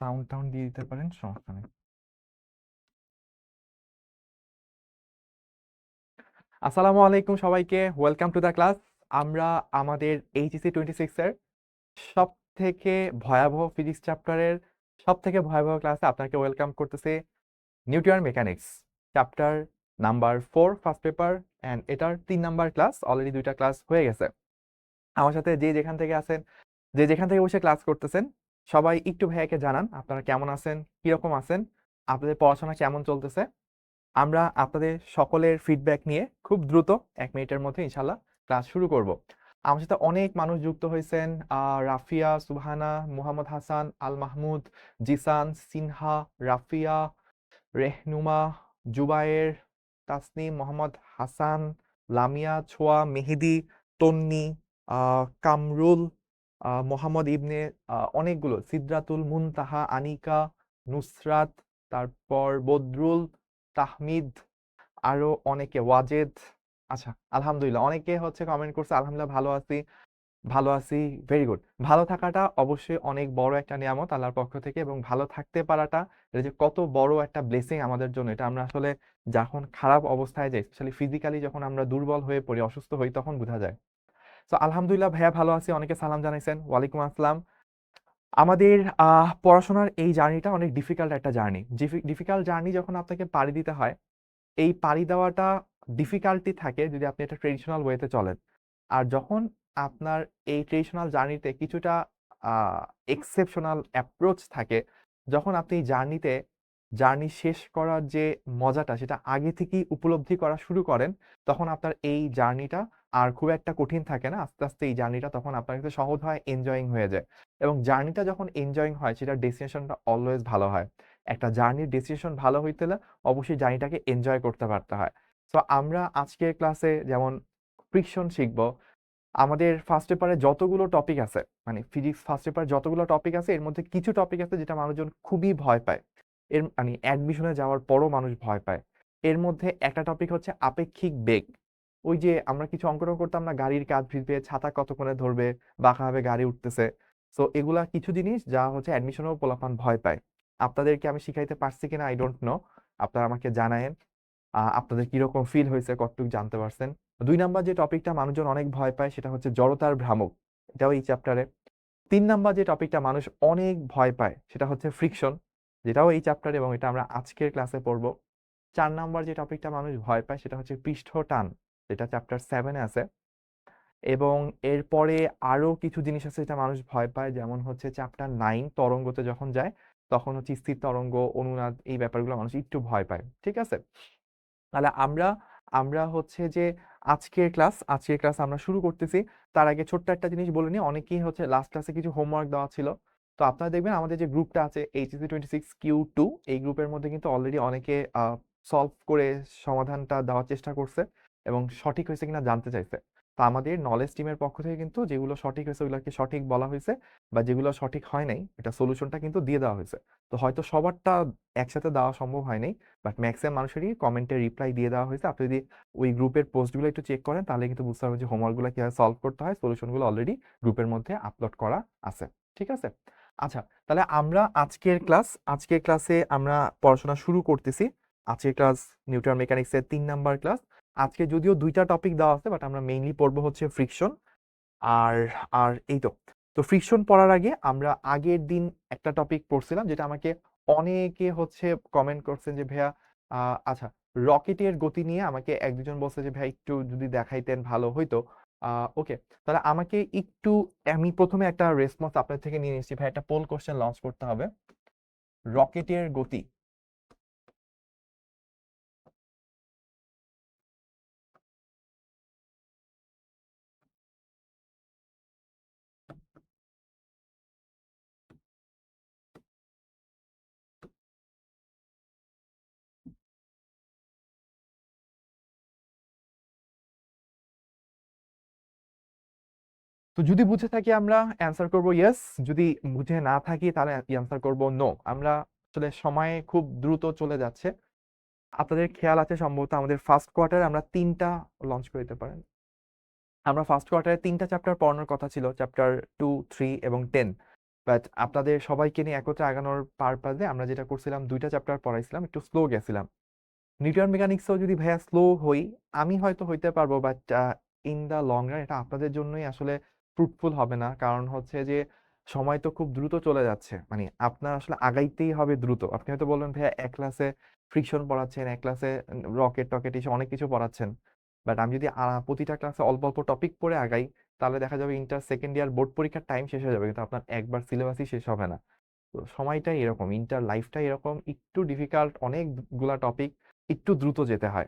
Sound town দিয়ে দিতে পারেন, সমস্যা নেই। আসসালামু আলাইকুম সবাইকে, ওয়েলকাম টু দ্য ক্লাস। আমরা আমাদের এইচএসসি 26 এর সব থেকে ভয়াবহ ফিজিক্স চ্যাপ্টারের সব থেকে ভয়াবহ ক্লাসে আপনাকে ওয়েলকাম করতেছে। Newton mechanics chapter number 4 first paper, and এটার 3 নাম্বার ক্লাস। অলরেডি 2টা ক্লাস হয়ে গেছে। আমার সাথে যে যেখান থেকে আছেন, যে যেখান থেকে বসে ক্লাস করতেছেন, সবাই একটু ভাইয়াকে জানান আপনারা কেমন আছেন, কিরকম আছেন, আপনাদের পড়াশোনা কেমন চলতেছে। আমরা আপনাদের সকলের ফিডব্যাক নিয়ে খুব দ্রুত 1 মিনিটের মধ্যে ইনশাল্লাহ ক্লাস শুরু করব। আমার সাথে অনেক মানুষ যুক্ত হয়েছেন। রাফিয়া, সুবহানা, মুহাম্মদ হাসান, আল মাহমুদ, জিসান, সিনহা, রাফিয়া, রেহনুমা, জুবায়ের, তাসনিম, মোহাম্মদ হাসান, লামিয়া, ছোয়া, মেহেদি, তন্নি, কামরুল, মোহাম্মদ ইবনে, অনেকগুলো, সিদ্রাতুল মুনতাহা, আনিকা, নুসরাত, তারপর বদরুল, তাহমিদ, আরো অনেকে, ওয়াজেদ। আচ্ছা, আলহামদুলিল্লাহ অনেকে হচ্ছে কমেন্ট করছে আলহামদুলিল্লাহ ভালো আছি, ভালো আছি। Very good. ভালো থাকাটা অবশ্যই অনেক বড় একটা নিয়ামত আল্লাহর পক্ষ থেকে, এবং ভালো থাকতে পারাটা এটা যে কত বড় একটা ব্লেসিং আমাদের জন্য, এটা আমরা আসলে যখন খারাপ অবস্থায় যাই, স্পেশালি ফিজিক্যালি যখন আমরা দুর্বল হয়ে পড়ি, অসুস্থ হই, তখন বোঝা যায়। তো আলহামদুলিল্লাহ ভাইয়া ভালো আছি। অনেকে সালাম জানাইছেন, ওয়ালাইকুম আসসালাম। আমাদের পড়াশোনার এই জার্নিটা অনেক ডিফিকাল্ট একটা জার্নি। ডিফিকাল্ট জার্নি যখন আপনাকে পাড়ি দিতে হয়, এই পাড়ি দেওয়াটা ডিফিকাল্টি থাকে যদি আপনি একটা ট্রেডিশনাল ওয়েতে চলেন। আর যখন আপনার এই ট্রেডিশনাল জার্নিতে কিছুটা এক্সেপশনাল অ্যাপ্রোচ থাকে, যখন আপনি জার্নি শেষ করার যে মজাটা সেটা আগে থেকেই উপলব্ধি করা শুরু করেন, তখন আপনার এই জার্নিটা আর খুব একটা কঠিন থাকে না। আস্তে আস্তে এই জার্নিটা তখন আপনার কাছে সহজ হয়, এনজয়িং হয়ে যায়। এবং জার্নিটা যখন এনজয়িং হয়, সেটার ডেস্টিনেশনটা অলওয়েজ ভালো হয়। একটা জার্নির ডেস্টিনেশন ভালো হইতে হলে অবশ্যই জার্নিটাকে এনজয় করতে পারতে হয়। তো আমরা আজকের ক্লাসে যেমন ফ্রিকশন শিখব। আমাদের ফার্স্ট পেপারে যতগুলো টপিক আছে, মানে ফিজিক্স ফার্স্ট পেপারে যতগুলো টপিক আছে, এর মধ্যে কিছু টপিক আছে যেটা মানুষজন খুবই ভয় পায়। এর মানে অ্যাডমিশনে যাওয়ার পরও মানুষ ভয় পায়। এর মধ্যে একটা টপিক হচ্ছে আপেক্ষিক বেগ। ওই যে আমরা কিছু অঙ্কন করতাম না, গাড়ির কাঁধ ভিজবে, ছাতা কতক্ষণে ধরবে, বাঁকাভাবে গাড়ি উঠতেছে। সো এগুলা কিছু জিনিস যা হচ্ছে অ্যাডমিশনেও পোলাপান ভয় পায়। আপনাদেরকে আমি শিখাইতে পারছি কিনা আই ডোন্ট নো, আপনারা আমাকে জানায়েন। আপনাদের কিরকম ফিল হয়েছে, কতটুকু জানতে পারছেন। 2 নাম্বার যে টপিকটা মানুষজন অনেক ভয় পায় সেটা হচ্ছে জড়তার ভ্রামক, এটাও এই চ্যাপ্টারে। 3 নাম্বার যে টপিকটা মানুষ অনেক ভয় পায় সেটা হচ্ছে ফ্রিকশন, যেটাও এই চ্যাপ্টারে, এবং এটা আমরা আজকের ক্লাসে পড়বো। 4 নাম্বার যে টপিকটা মানুষ ভয় পায় সেটা হচ্ছে পৃষ্ঠ টান, যেটা চ্যাপ্টার 7-এ আছে। এবং এরপরে আরো কিছু জিনিস আছে যেটা মানুষ ভয় পায়, যেমন হচ্ছে চ্যাপ্টার 9 তরঙ্গতে যখন যায়, তখন হচ্ছে স্থির তরঙ্গ, অনুনাদ, এই ব্যাপারগুলো মানুষ একটু ভয় পায়। ঠিক আছে, তাহলে আমরা আমরা হচ্ছে যে আজকের ক্লাস আমরা শুরু করতেছি। তার আগে ছোট্ট একটা জিনিস বলে নিই, অনেকেই হচ্ছে লাস্ট ক্লাসে কিছু হোমওয়ার্ক দেওয়া ছিল। তো আপনারা দেখবেন আমাদের যে গ্রুপটা আছে এইচএসসি 26Q2, এই গ্রুপের মধ্যে কিন্তু অলরেডি অনেকে সলভ করে সমাধানটা দেওয়ার চেষ্টা করছে এবং সঠিক হয়েছে কিনা জানতে চাইছে। তো আমাদের নলেজ টিমের পক্ষ থেকে কিন্তু যেগুলো সঠিক হয়েছে ওগুলোকে সঠিক বলা হয়েছে, বা যেগুলো সঠিক হয় নাই এটা সলিউশনটা কিন্তু দিয়ে দেওয়া হয়েছে। তো হয়তো সবারটা একসাথে দেওয়া সম্ভব হয় নাই, বাট ম্যাক্সিমাম মানুষেরই কমেন্টে রিপ্লাই দিয়ে দেওয়া হয়েছে। আপনি যদি ওই গ্রুপের পোস্টগুলো একটু চেক করেন, তাহলে কিন্তু বুঝতে পারবেন যে হোমওয়ার্কগুলো কিভাবে সলভ করতে হয়, সলিউশনগুলো অলরেডি গ্রুপের মধ্যে আপলোড করা আছে। ঠিক আছে, আচ্ছা, তাহলে আমরা আজকের ক্লাসে আমরা পড়াশোনা শুরু করতেছি। আজকের ক্লাস নিউটন মেকানিক্সের 3 নাম্বার ক্লাস। আজকে যদিও 2টা টপিক দেওয়া আছে, বাট আমরা মেইনলি পড়বো হচ্ছে ফ্রিকশন। আর আর এই তো। তো ফ্রিকশন পড়ার আগে আমরা আগের দিন একটা টপিক পড়ছিলাম, যেটা আমাকে অনেকে হচ্ছে কমেন্ট করছেন যে ভাইয়া, আচ্ছা, রকেটের গতি নিয়ে আমাকে এক দুজন বলছে যে ভাই একটু যদি দেখাইতেন ভালো হইতো। ওকে, তাহলে আমাকে একটু, আমি প্রথমে একটা রেসপন্স আপনার থেকে নিয়ে নিচ্ছি ভাই, একটা পোল কোশ্চেন লঞ্চ করতে হবে। রকেটের গতি, তো যদি বুঝে থাকি আমরা অ্যান্সার করব ইয়েস, যদি বুঝে না থাকি তাহলে অ্যান্সার করব নো। আমরা আসলে সময় খুব দ্রুত চলে যাচ্ছে। আপনাদের খেয়াল আছে সম্ভবত আমাদের ফার্স্ট কোয়ার্টারে আমরা 3টা লঞ্চ করে দিতে পারেন। আমরা ফার্স্ট কোয়ার্টারে 3টা চ্যাপ্টার পড়ানোর কথা ছিল, চ্যাপ্টার 2, 3 এবং 10। বাট আপনাদের সবাইকে নিয়ে একত্রে আগানোর পারপাজে আমরা যেটা করছিলাম 2টা চ্যাপ্টার পড়াইছিলাম, একটু স্লো গেছিলাম। নিউটন মেকানিক্সও যদি ভাইয়া স্লো হই, আমি হয়তো হইতে পারবো, but in the long run এটা আপনাদের জন্যই আসলে ফ্রুটফুল হবে না। কারণ হচ্ছে যে সময় তো খুব দ্রুত চলে যাচ্ছে, মানে আপনার আসলে আগাইতেই হবে দ্রুত। আপনি হয়তো বলবেন ভাইয়া এক ক্লাসে ফ্রিকশন পড়াচ্ছেন, এক ক্লাসে রকেট টকেট এসে অনেক কিছু পড়াচ্ছেন, বাট আমি যদি প্রতিটা ক্লাসে অল্প অল্প টপিক পড়ে আগাই, তাহলে দেখা যাবে ইন্টার সেকেন্ড ইয়ার বোর্ড পরীক্ষার টাইম শেষ হয়ে যাবে, কিন্তু আপনার একবার সিলেবাসই শেষ হবে না। তো সময়টাই এরকম, ইন্টার লাইফটাই এরকম, একটু ডিফিকাল্ট, অনেকগুলা টপিক একটু দ্রুত যেতে হয়।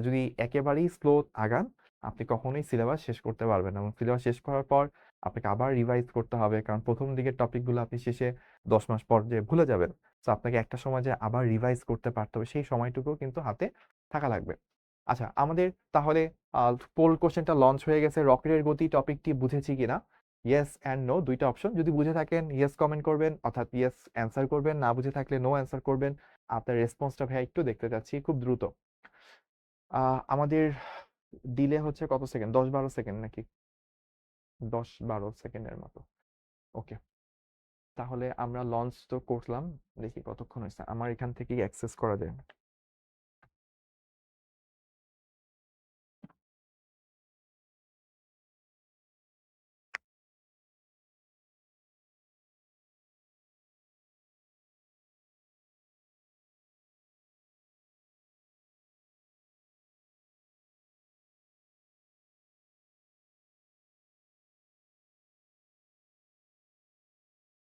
যদি একেবারেই স্লো আগান, আপনি কখনোই সিলেবাস শেষ করতে পারবেন না, এবং সিলেবাস শেষ করার পর আপনাকে আবার রিভাইজ করতে হবে, কারণ প্রথম দিকের টপিকগুলো আপনি শেষে 10 মাস পর যে ভুলে যাবেন। তো আপনাকে একটা সময় যে আবার রিভাইজ করতে পারতে হবে, সেই সময়টুকু কিন্তু হাতে থাকা লাগবে। আচ্ছা, আমাদের তাহলে পোল কোশ্চেনটা লঞ্চ হয়ে গেছে, রকেটের গতি টপিকটি বুঝেছি কিনা? ইয়েস অ্যান্ড নো দুইটা অপশন। যদি বুঝে থাকেন ইয়েস কমেন্ট করবেন, অর্থাৎ ইয়েস অ্যান্সার করবেন, না বুঝে থাকলে নো অ্যান্সার করবেন। আপনার রেসপন্সটা ভাইয়া একটু দেখতে চাচ্ছি খুব দ্রুত। আমাদের ডিলে হচ্ছে কত সেকেন্ড, 10-12 সেকেন্ড নাকি? 10-12 সেকেন্ডের মতো। ওকে, তাহলে আমরা লঞ্চ তো করলাম, দেখি কতক্ষণ হয়েছে। আমার এখান থেকেই অ্যাক্সেস করা যায়।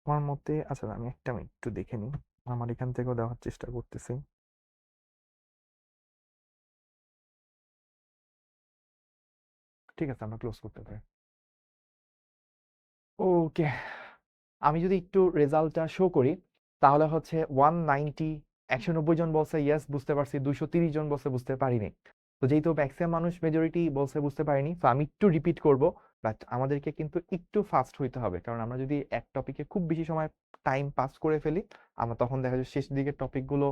আমার মতে, আচ্ছা আমি একটা মিনিট একটু দেখে নিই, আমার এখান থেকেও দেওয়ার চেষ্টা করতেছি। ঠিক আছে, আমরা ক্লোজ করতে পারি। ওকে, আমি যদি একটু রেজাল্টটা শো করি, তাহলে হচ্ছে 190 জন বলছে ইয়েস বুঝতে পারছি, 230 জন বলছে বুঝতে পারিনি। তো যেহেতু ম্যাক্সিমাম মানুষ মেজরিটি বলছে বুঝতে পারিনি, তো আমি একটু রিপিট করব। বাট আমাদেরকে কিন্তু একটু ফাস্ট হইতে হবে, কারণ আমরা যদি এক টপিকে খুব বেশি সময় টাইম পাস করে ফেলি, আমরা তখন দেখা যায় শেষ দিকের টপিকগুলো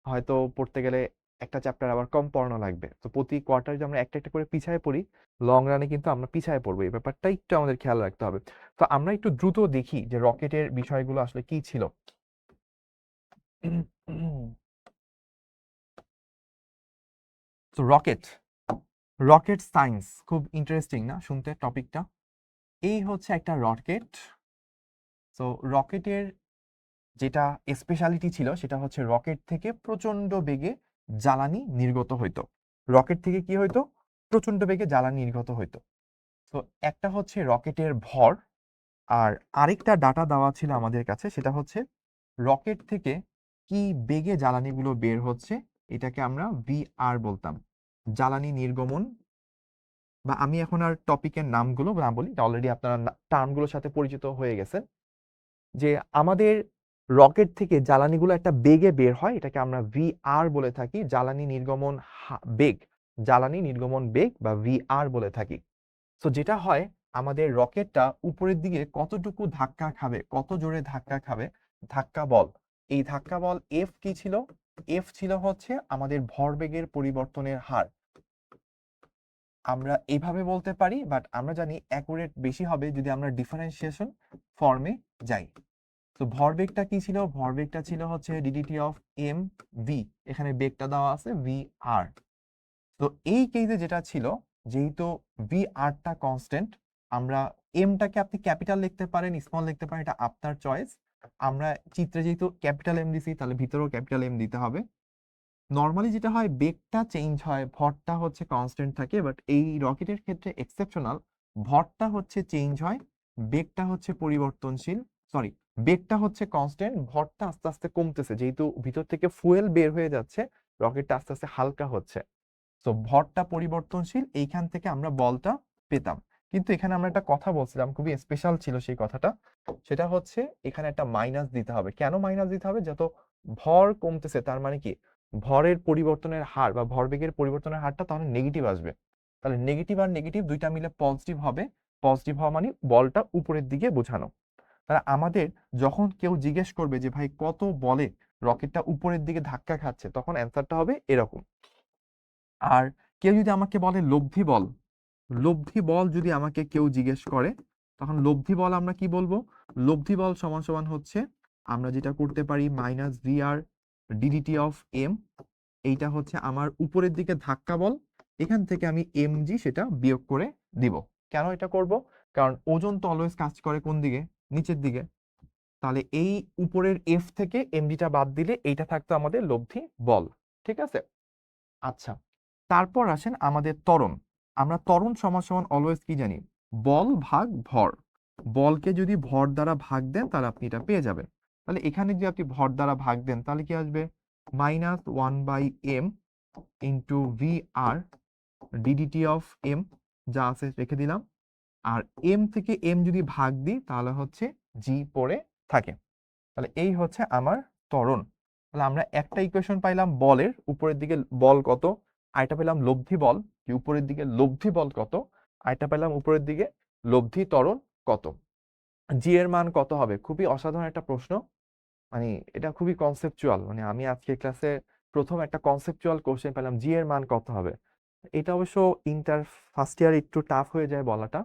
হয়তো পড়তে গেলে একটা চ্যাপ্টার আবার কম পড়ানো লাগবে। তো প্রতি কোয়ার্টার যদি আমরা একটা একটা করে পিছায় পড়ি, লং রানে কিন্তু আমরা পিছায় পড়বো, এই ব্যাপারটা একটু আমাদের খেয়াল রাখতে হবে। তো আমরা একটু দ্রুত দেখি যে রকেটের বিষয়গুলো আসলে কি ছিল। তো রকেট, রকেট সায়েন্স খুব ইন্টারেস্টিং না শুনতে টপিকটা? এই হচ্ছে একটা রকেট। তো রকেটের যেটা স্পেশালিটি ছিল সেটা হচ্ছে রকেট থেকে প্রচন্ড বেগে জ্বালানি নির্গত হইতো। রকেট থেকে কি হইতো? প্রচন্ড বেগে জ্বালানি নির্গত হইতো। তো একটা হচ্ছে রকেটের ভর, আর আরেকটা ডাটা দেওয়া ছিল আমাদের কাছে, সেটা হচ্ছে রকেট থেকে কি বেগে জ্বালানিগুলো বের হচ্ছে, এটাকে আমরা ভিআর বলতাম, জ্বালানি নির্গমন। বা আমি এখন আর টপিকের নামগুলো না বলি, অলরেডি আপনারা টার্মগুলোর সাথে পরিচিত হয়ে গেছেন। যে আমাদের রকেট থেকে জ্বালানিগুলো একটা বেগে বের হয়, এটাকে আমরা ভিআর বলে থাকি, জ্বালানি নির্গমন বেগ, জ্বালানি নির্গমন বেগ বা ভিআর বলে থাকি। তো যেটা হয়, আমাদের রকেটটা উপরের দিকে কতটুকু ধাক্কা খাবে, কত জোরে ধাক্কা খাবে, ধাক্কা বল, এই ধাক্কা বল এফ কি ছিল? এফ ছিল হচ্ছে আমাদের ভরবেগের পরিবর্তনের হার। আমরা এইভাবে বলতে পারি, বাট আমরা জানি অ্যাকুরেট বেশি হবে যদি আমরা ডিফারেন্সিয়েশন ফর্মে যাই। তো ভরবেগটা কি ছিল? ভরবেগটা ছিল হচ্ছে ডিডিটি অফ এম ভি, এখানে বেগটা দেওয়া আছে ভি আর। তো এই কেসে যেটা ছিল, যেহেতু ভি আরটা কনস্ট্যান্ট, আমরা এমটাকে আপনি ক্যাপিটাল লিখতে পারেন, স্মল লিখতে পারেন, এটা আপনার চয়েস। আমরা চিত্রে যেহেতু ক্যাপিটাল এম দিছি, তাহলে ভিতরেও ক্যাপিটাল এম দিতে হবে। নর্মালি যেটা হয়, বেগটা চেঞ্জ হয়, ভরটা হচ্ছে কনস্ট্যান্ট থাকে, বাট এই রকেটের ক্ষেত্রে এক্সেপশনাল, ভরটা হচ্ছে চেঞ্জ হয়, বেগটা হচ্ছে পরিবর্তনশীল। সরি, বেগটা হচ্ছে কনস্ট্যান্ট, ভরটা আস্তে আস্তে কমতেছে, যেহেতু ভিতর থেকে ফুয়েল বের হয়ে যাচ্ছে, রকেটটা আস্তে আস্তে হালকা হচ্ছে। তো ভরটা পরিবর্তনশীল, এইখান থেকে আমরা বলটা পেতাম। কিন্তু এখানে আমরা একটা কথা বলছিলাম, খুবই স্পেশাল ছিল সেই কথাটা, সেটা হচ্ছে এখানে একটা মাইনাস দিতে হবে। কেন মাইনাস দিতে হবে? যত ভর কমতেছে, তার মানে কি ভরের পরিবর্তনের হার বা ভরবেগের পরিবর্তনের হারটা তাহলে নেগেটিভ আসবে। তাহলে নেগেটিভ আর নেগেটিভ দুইটা মিলে পজিটিভ হবে, পজিটিভ হওয়া মানে বলটা উপরের দিকে বোঝানো। তাহলে আমাদের যখন কেউ জিজ্ঞেস করবে যে ভাই কত বলে রকেটটা উপরের দিকে ধাক্কা খাচ্ছে, তখন অ্যান্সারটা হবে এরকম। আর কেউ যদি আমাকে বলে লব্ধি বল, লব্ধি বল যদি আমাকে কেউ জিজ্ঞেস করে, তখন লব্ধি বল আমরা কি বলবো? লব্ধি বল সমান সমান হচ্ছে আমরা যেটা করতে পারি minus V r ddt of m, এইটা হচ্ছে আমার উপরের দিকে ধাক্কা বল, এখান থেকে আমি এম জি সেটা বিয়োগ করে দিব। কেন এটা করব? কারণ ওজন তো অলওয়েজ কাজ করে কোন দিকে? নিচের দিকে। তাহলে এই উপরের এফ থেকে এমজিটা বাদ দিলে এইটা থাকতো আমাদের লব্ধি বল। ঠিক আছে? আচ্ছা, তারপর আসেন আমাদের ত্বরণ। আমরা ত্বরণ সমান সমান অলওয়েজ কি জানি? বল ভাগ ভর। বলকে যদি ভর দ্বারা ভাগ দেন তাহলে আপনি এটা পেয়ে যাবেন। তাহলে এখানে যদি আপনি ভর দ্বারা ভাগ দেন তাহলে কি আসবে? Minus one by m into v r ddt of m, যা আছে রেখে দিলাম। আর এম থেকে এম যদি ভাগ দিই তাহলে হচ্ছে জি পড়ে থাকে। তাহলে এই হচ্ছে আমার ত্বরণ। তাহলে আমরা একটা ইকুয়েশন পাইলাম বলের, উপরের দিকে বল কত, আর এটা পেলাম লব্ধি বল, যে উপরের দিকে লব্ধি বল কত, আর এটা পেলাম উপরের দিকে লব্ধি ত্বরণ কত। জি এর মান কত হবে? খুবই অসাধারণ একটা প্রশ্ন, মানে এটা খুবই কনসেপচুয়াল। মানে আমি আজকে ক্লাসে প্রথম একটা কনসেপচুয়াল কোশ্চেন পেলাম, জি এর মান কত হবে। এটা অবশ্য ইন্টার ফার্স্ট ইয়ার একটু টাফ হয়ে যায় বলাটা।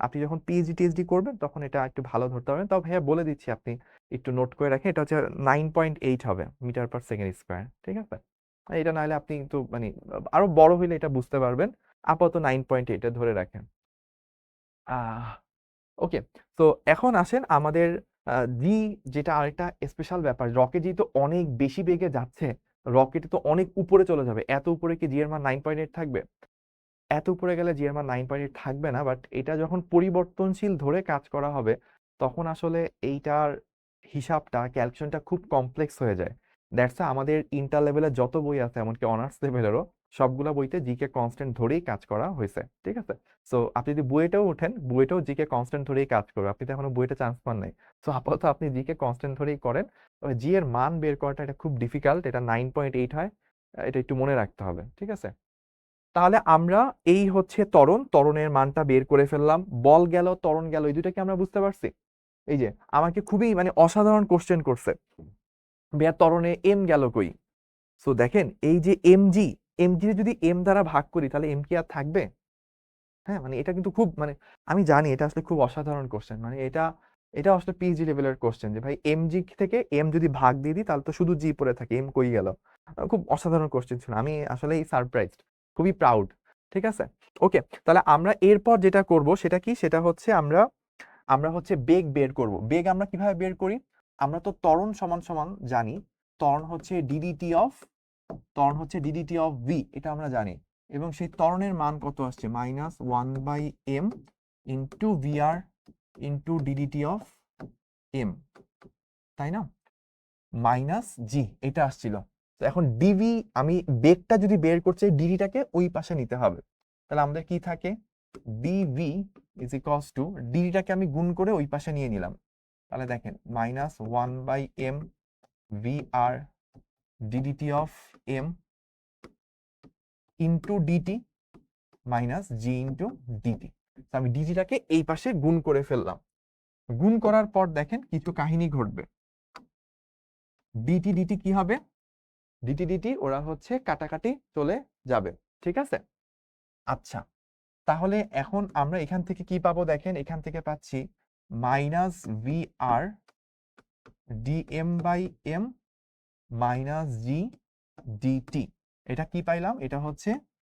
আপনি যখন পিএইচডি টিএইচডি করবেন তখন এটা একটু ভালো ধরতে পারবেন। তাও ভাইয়া বলে দিচ্ছি, আপনি একটু নোট করে রাখেন, এটা হচ্ছে 9.8 হবে মিটার পার সেকেন্ড স্কোয়ার। ঠিক আছে? আর এটা নাহলে আপনি কিন্তু মানে আরো বড় হইলে এটা বুঝতে পারবেন। আপাতত 9.8 ধরে রাখেন। আহ ওকে, তো এখন আসেন আমাদের জি, যেটা আরেকটা স্পেশাল ব্যাপার, রকেট যেহেতু অনেক বেশি বেগে যাচ্ছে, রকেটে তো অনেক উপরে চলে যাবে। এত উপরে কি জি এর মান 9.8 থাকবে? এত উপরে গেলে জি এর মান 9.8 থাকবে না। বাট এটা যখন পরিবর্তনশীল ধরে কাজ করা হবে তখন আসলে এইটার হিসাবটা, ক্যালকুলেশনটা খুব কমপ্লেক্স হয়ে যায়। দ্যাটস আমাদের ইন্টার লেভেলের যত বই আছে, এমনকি অনার্স লেভেলেরও সবগুলা বইতে জিকে কনস্ট্যান্ট ধরেই কাজ করা হয়েছে। ঠিক আছে? সো আপনি যদি বুয়েটেও ওঠেন, বুয়েটেও জিকে কনস্ট্যান্ট ধরেই কাজ করবে। আপনি তো এখনো বুয়েটে চান্স পান নাই। সো আপাতত আপনি জিকে কনস্ট্যান্ট ধরেই করেন। তবে জি এর মান বের করাটা এটা খুব ডিফিকাল্ট। এটা 9.8 হয়, এটা একটু মনে রাখতে হবে। ঠিক আছে? তাহলে আমরা এই হচ্ছে ত্বরণ, ত্বরণের মানটা বের করে ফেললাম। বল গেল, ত্বরণ গেল, এই দুইটাকে আমরা বুঝতে পারছি। এই যে আমাকে খুবই মানে অসাধারণ কোশ্চেন করছে, ভাইয়া ত্বরণে এম গেল কই? সো দেখেন এই যে এমজি, এমজি যদি এম দ্বারা ভাগ করি তাহলে এম কি আর থাকবে? হ্যাঁ, মানে এটা কিন্তু খুব মানে আমি জানি এটা আসলে খুব অসাধারণ কোশ্চেন, মানে এটা এটা আসলে পিএইচডি লেভেলের কোশ্চেন, যে ভাই এমজি থেকে এম যদি ভাগ দিয়ে দিই তাহলে তো শুধু জি পড়ে থাকে, এম কই গেল? খুব অসাধারণ কোশ্চেন ছিল, আমি আসলেই সারপ্রাইজড, খুবই প্রাউড। ঠিক আছে? ওকে, তাহলে আমরা এরপর যেটা করব সেটা কি? সেটা হচ্ছে আমরা আমরা হচ্ছে বেগ বের করব। বেগ আমরা কিভাবে বের করি? আমরা তো ত্বরণ সমান সমান জানি, ত্বরণ হচ্ছে ডিডিটি অফ, ত্বরণ হচ্ছে ডিডিটি অফ ভি, এটা আমরা জানি। এবং সেই ত্বরণের মান কত আসছে? Minus one by m into v r into ddt of m, তাই না? মাইনাস জি, এটা আসছিল। তো এখন ডিভি, আমি বেগটা যদি বের করতে চাই ডিডিটাকে ওই পাশে নিতে হবে। তাহলে আমাদের কি থাকে? ডিভি ইজ ইকুয়ালস টু, ডিডিটাকে আমি গুণ করে ওই পাশে নিয়ে নিলাম। তাহলে দেখেন minus one by m v r ddt of m into dt minus g into dt. আমি ডিটিটাকে এই পাশে গুণ করে ফেললাম। গুণ করার পর দেখেন কিছু কাহিনী ঘটবে। ডিটি ডিটি কি হবে? ডিটি ডিটি ওরা হচ্ছে কাটাকাটি চলে যাবে। ঠিক আছে? আচ্ছা, তাহলে এখন আমরা এখান থেকে কি পাবো? দেখেন এখান থেকে পাচ্ছি minus V r dm by M minus g dt. এটা কি পাইলাম? এটা হচ্ছে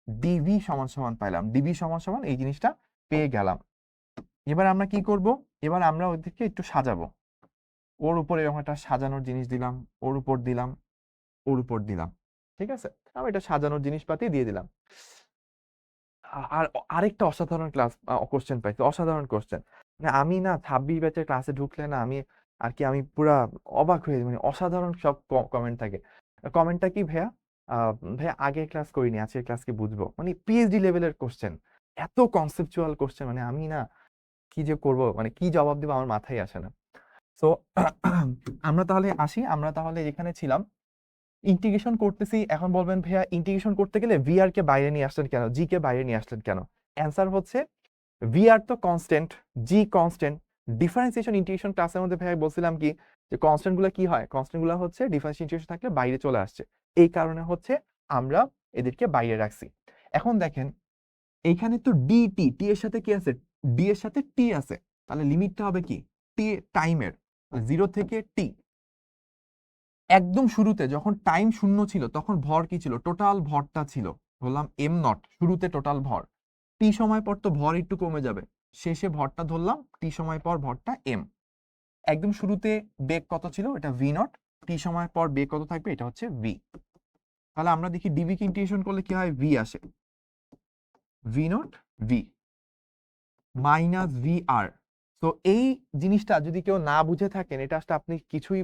ডিভি সমান সমান পাইলাম, ডিভি সমান সমান এই জিনিসটা পেয়ে গেলাম। এবার আমরা কি করব? এবার আমরা ওইদিকে একটু সাজাবো। ওর উপরে এরকম একটা সাজানোর জিনিস দিলাম, ওর উপর দিলাম, ওর উপর দিলাম। ঠিক আছে? আমি এটা সাজানোর জিনিসপাতি দিয়ে দিলাম। আর আরেকটা অসাধারণ ক্লাস কোশ্চেন পাইছি, অসাধারণ কোশ্চেন। মানে আমি না 26 ব্যাচের ক্লাসে ঢুকলে না আমি আর কি, আমি পুরা অবাক হয়ে যাই। মানে অসাধারণ সব কমেন্ট থাকে। কমেন্টটা কি ভাইয়া? ভাইয়া আগের ক্লাস করিনি, আজকের ক্লাস কি বুঝবো? মানে পিএইচডি লেভেলের কোশ্চেন, এত কনসেপচুয়াল কোশ্চেন, মানে আমি না কি যে করব, মানে কি জবাব দেবো আমার মাথায় আসে না। সো আমরা তাহলে আসি, আমরা তাহলে এখানে ছিলাম ইন্টিগ্রেশন করতেছি। এখন বলবেন ভাইয়া ইন্টিগ্রেশন করতে গেলে ভিআর কে বাইরে নিয়ে আসলেন কেন, জি কে বাইরে নিয়ে আসলেন কেন? অ্যান্সার হচ্ছে ভিআর তো কনস্ট্যান্ট, জি কনস্ট্যান্ট। ডিফারেন্সিয়েশন ইন্টিগ্রেশন ক্লাসের মধ্যে ভাই বলছিলাম কি, যে কনস্ট্যান্ট গুলো কি হয়? কনস্ট্যান্ট গুলো হচ্ছে ডিফারেন্সিয়েশন থাকলে বাইরে চলে আসছে, এই কারণে হচ্ছে আমরা এদেরকে বাইরে রাখছি। এখন দেখেন এইখানে তো ডিটি, টি এর সাথে কি আছে? ডি এর সাথে টি আছে। তাহলে লিমিটটা হবে কি টি টাইমের, 0 থেকে টি। একদম শুরুতে যখন টাইম শূন্য ছিল তখন ভর কি ছিল, টোটাল ভরটা ছিল ধরলাম এম নট, শুরুতে টোটাল ভর। টি সময় পর তো ভর একটু কমে যাবে, শেষে ভরটা ধরলাম টি সময় পর ভরটা এম। একদম শুরুতে বেগ কত ছিল, এটা ভি নট। টি সময় পর বেগ কত থাকবে, এটা হচ্ছে ভি। তাহলে আমরা দেখি ডিভি কে ইন্টিগ্রেশন করলে কি হয়, ভি আসে, V naught V minus V আর। তো এই জিনিসটা যদি কেউ না বুঝে থাকেন, এটা আসলে আপনি কিছুই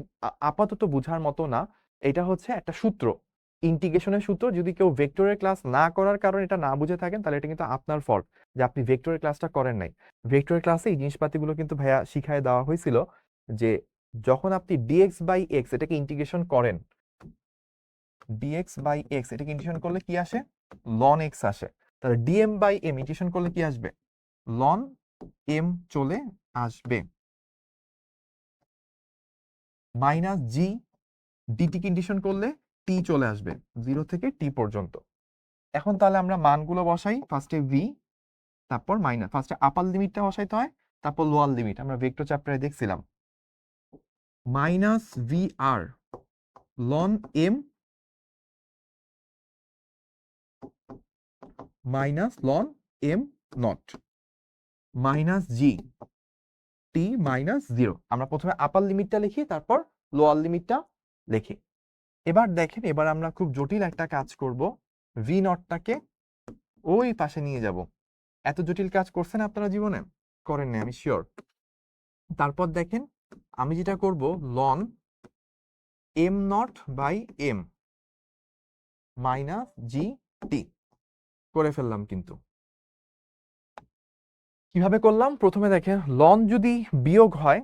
আপাতত বুঝার মতো না। এটা হচ্ছে একটা সূত্র, ইন্টিগ্রেশনের সূত্র। যদি কেউ ভেক্টরের ক্লাস না করার কারণে এটা না বুঝে থাকেন, তাহলে এটা কিন্তু আপনার ফল্ট যে আপনি ভেক্টরের ক্লাসটা করেন নাই। ভেক্টরের ক্লাসে এই জিনিসপাতিগুলো কিন্তু ভাইয়া শিখায় দেওয়া হয়েছিল, যে যখন আপনি ডিএক্স বাই এক্স এটাকে ইন্টিগ্রেশন করেন, ডিএক্স বাই এক্স এটাকে ইন্টিগ্রেশন করলে কি আসে, লন এক্স আসে। তাহলে ডিএম বাই এম ইন্টিগ্রেশন করলে কি আসবে, লন এম চলে আসবে। মাইনাস জি ডিটি ইন্টিগ্রেশন করলে টি চলে আসবে, 0 থেকে টি পর্যন্ত। এখন তাহলে আমরা মানগুলো বসাই, ফার্স্টে ভি, তারপর মাইনাস, ফার্স্টে আপার লিমিটটা বসাইতে হয়, তারপর লোয়ার লিমিট, আমরা ভেক্টর চ্যাপ্টারে দেখছিলাম। Minus V r ln m minus ln M not minus G t minus 0। আমরা প্রথমে আপার লিমিটটা লিখি, তারপর লোয়ার লিমিটটা লিখি। এবার দেখেন, এবার আমরা খুব জটিল একটা কাজ করব, ভি নটটাকে ওই পাশে নিয়ে যাব। এত জটিল কাজ করছেন আপনারা জীবনে, করেন না আমি শিওর। তারপর দেখেন আমি যেটা করব, লন M naught by M minus G T করে ফেললাম। কিন্তু কিভাবে করলাম, প্রথমে দেখেন লন যদি বিয়োগ হয়,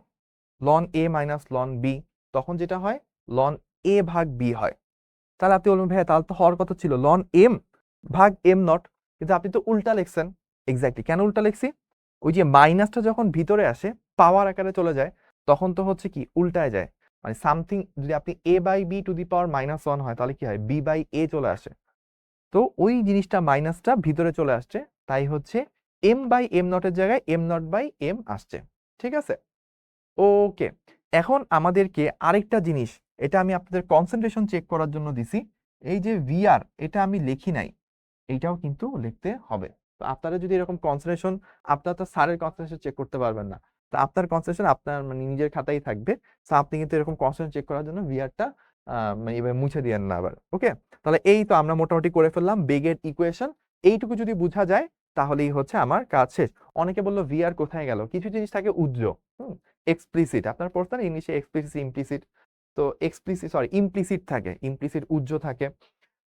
লন এ মাইনাস লন বি, তখন যেটা হয় লন এ ভাগ বি হয়। তাহলে আপনি বলবেন ভাইয়া তাহলে তো হওয়ার কথা ছিল লন এম ভাগ এম নট, কিন্তু আপনি তো উল্টা লিখছেন। এক্স্যাক্টলি কেন উল্টা লিখছি, ওই যে মাইনাসটা যখন ভিতরে আসে পাওয়ার আকারে চলে যায়, তখন তো হচ্ছে কি উল্টায় যায়। মানে সামথিং যদি আপনি এ বাই বি টু দি পাওয়ার -1 হয়, তাহলে কি হয়, বি বাই এ চলে আসে। তো ওই জিনিসটা মাইনাসটা ভিতরে চলে আসছে, তাই হচ্ছে এম বাই এম নটের জায়গায় এম নট বাই এম আসছে। ঠিক আছে, ওকে। এখন আমাদেরকে আরেকটা জিনিস, এটা আমি আপনাদের কনসেন্ট্রেশন চেক করার জন্য দিছি, এই যে ভিআর এটা আমি লিখি নাই, এইটাও কিন্তু লিখতে হবে। তো আপনারা যদি এরকম কনসেন্ট্রেশন, আপনারা তো স্যারের কনসেন্ট্রেশন চেক করতে পারবেন না, তো আপনার কনসেন্ট্রেশন আপনার মানে নিজের খাতায় থাকবে। তো আপনি কিন্তু এরকম কনসেন্ট্রেশন চেক করার জন্য ভিআরটা মানে এভাবে মুছে দিয়েন না আবার। ওকে, তাহলে এই তো আমরা মোটামুটি করে ফেললাম বেগের ইকুয়েশন। এইটুকু যদি বোঝা যায় তাহলেই হচ্ছে আমার কাজ শেষ। অনেকে বললো ভিআর কোথায় গেল, কিছু জিনিস থাকে উজ্জ, এক্সপ্লিসিট, আপনার পড়তেন ইংলিশে এক্সপ্লিসিট ইমপ্লিসিট। তো এক্সপ্লিসিট সরি ইমপ্লিসিট থাকে, ইমপ্লিসিট উজ্জ থাকে।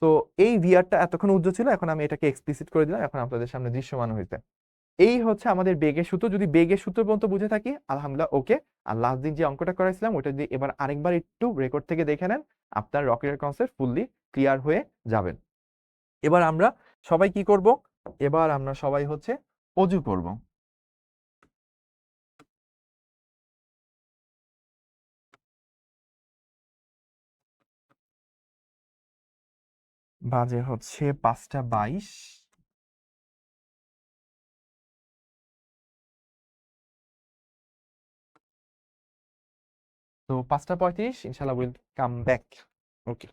তো এই ভিআরটা এতক্ষণ উজ্জ্ব ছিল, এখন আমি এটাকে এক্সপ্লিসিট করে দিলাম, এখন আপনাদের সামনে দৃশ্যমান হয়েছে। এই হচ্ছে আমাদের বেগের সূত্র। যদি বেগের সূত্র পর্যন্ত বুঝে থাকি আলহামদুলিল্লাহ ওকে। আর লাস্ট দিন যে অঙ্কটা করাইছিলাম ওটা যদি এবার আরেকবার একটু রেকর্ড থেকে দেখে নেন, আপনার রকেটের কনসেপ্ট ফুললি ক্লিয়ার হয়ে যাবেন। এবার আমরা সবাই কি করব, এবার আমরা সবাই হচ্ছে অজু করব। বাজে হচ্ছে 5টা 22। তো 5টা 35 ইনশাল্লাহ will come back. Okay.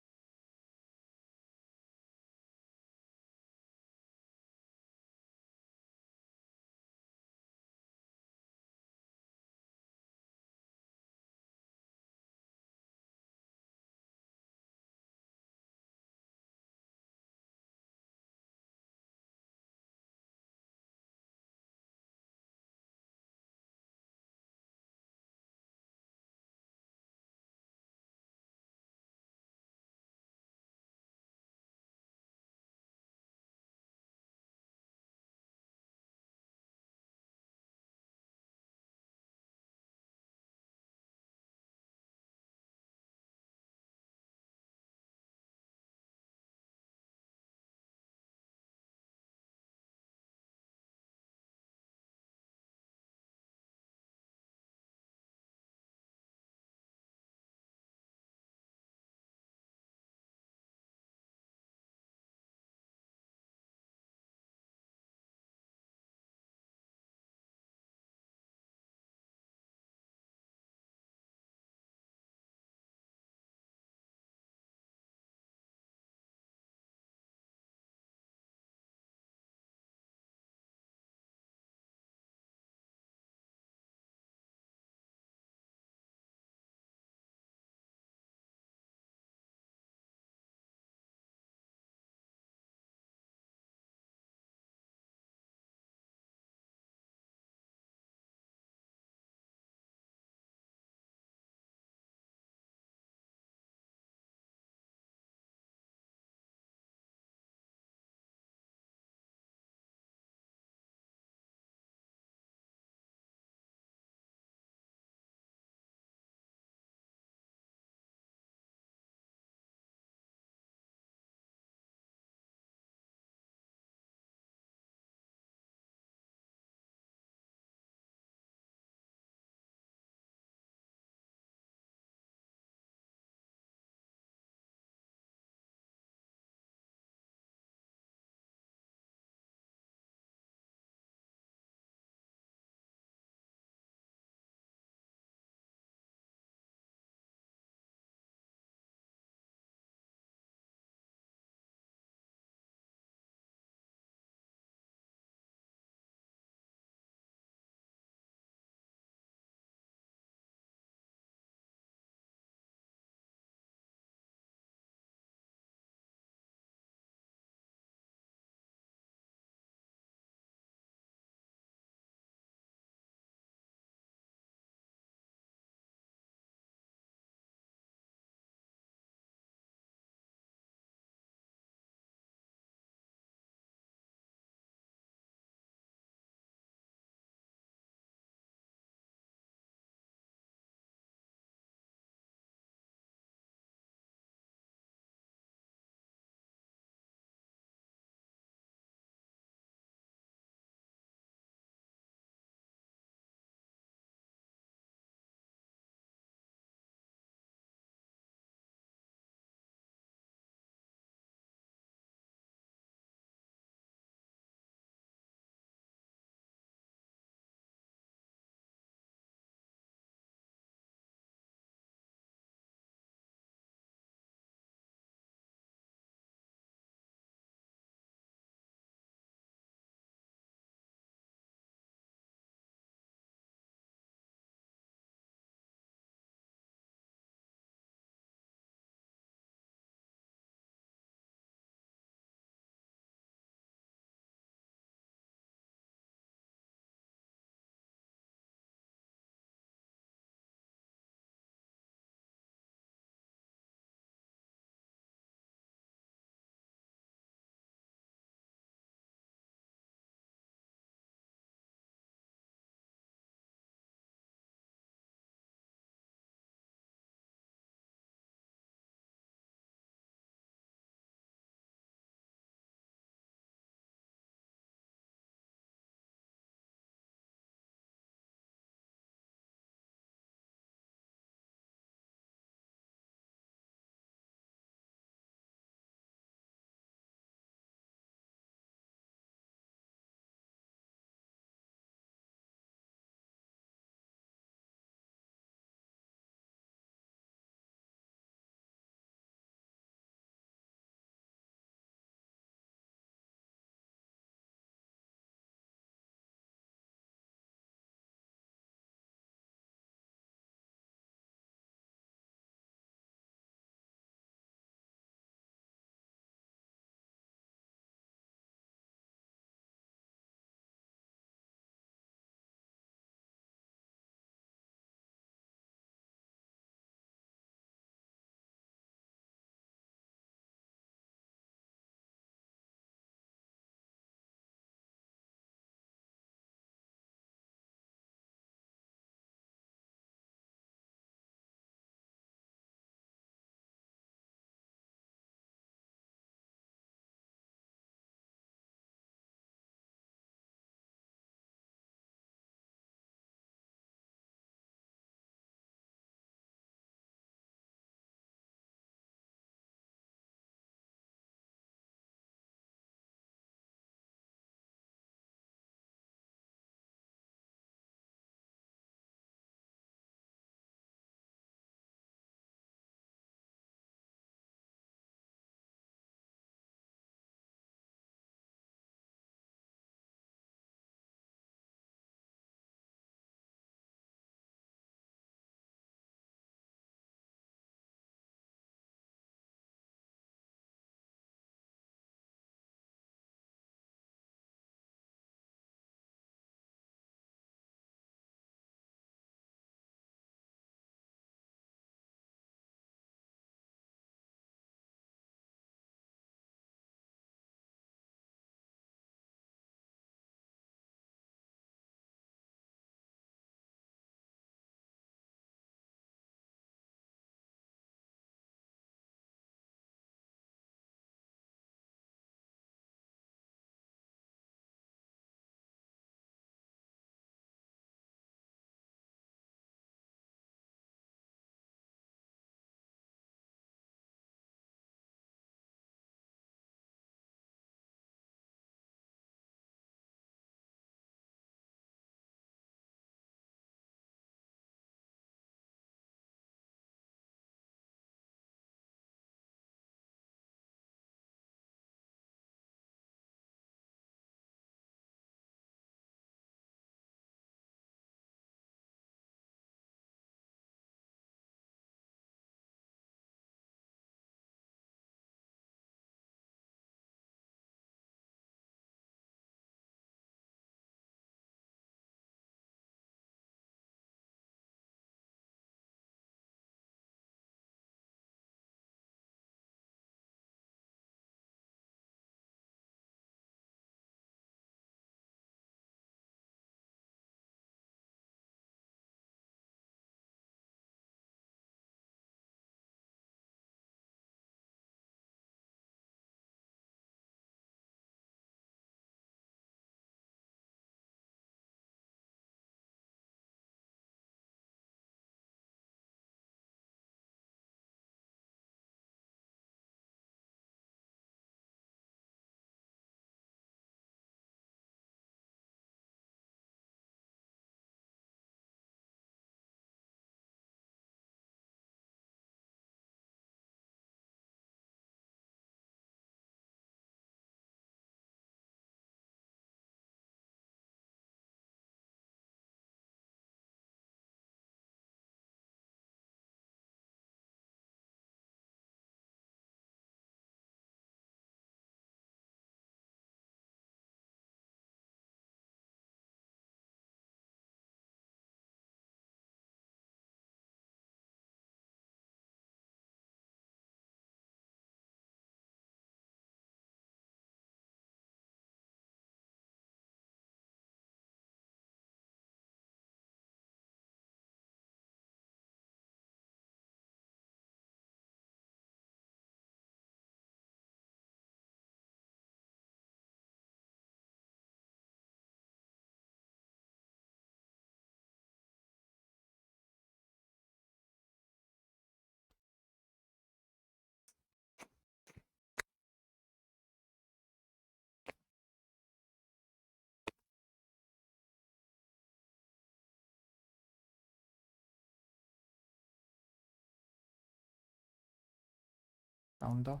Sound off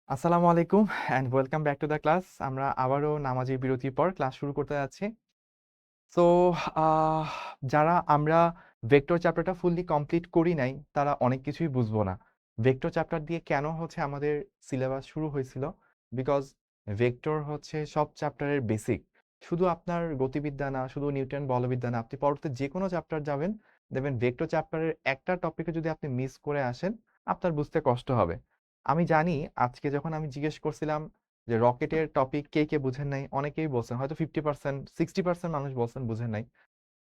আসসালামু আলাইকুম and welcome back to the class. আমরা আবারও নামাজের বিরতির পর ক্লাস শুরু করতে যাচ্ছি। সো যারা আমরা ভেক্টর চ্যাপ্টারটা ফুললি কমপ্লিট করি নাই তারা অনেক কিছুই বুঝবো না। ভেক্টর চ্যাপ্টার দিয়ে কেন হচ্ছে আমাদের সিলেবাস শুরু হয়েছিল, বিকজ ভেক্টর হচ্ছে সব চ্যাপ্টারের বেসিক। শুধু আপনার গতিবিদ্যা না, শুধু নিউটন বলবিদ্যা না, আপনি পরবর্তী যে কোনো চ্যাপ্টার যাবেন দেখবেন ভেক্টর চ্যাপ্টারের একটা টপিকে যদি আপনি মিস করে আসেন আপনার বুঝতে কষ্ট হবে। আমি জানি আজকে যখন আমি জিজ্ঞেস করছিলাম যে রকেটের টপিক কে কে বুঝেন নাই, অনেকেই বলছেন, হয়তো 50% 60% মানুষ বলছেন বুঝেন নাই।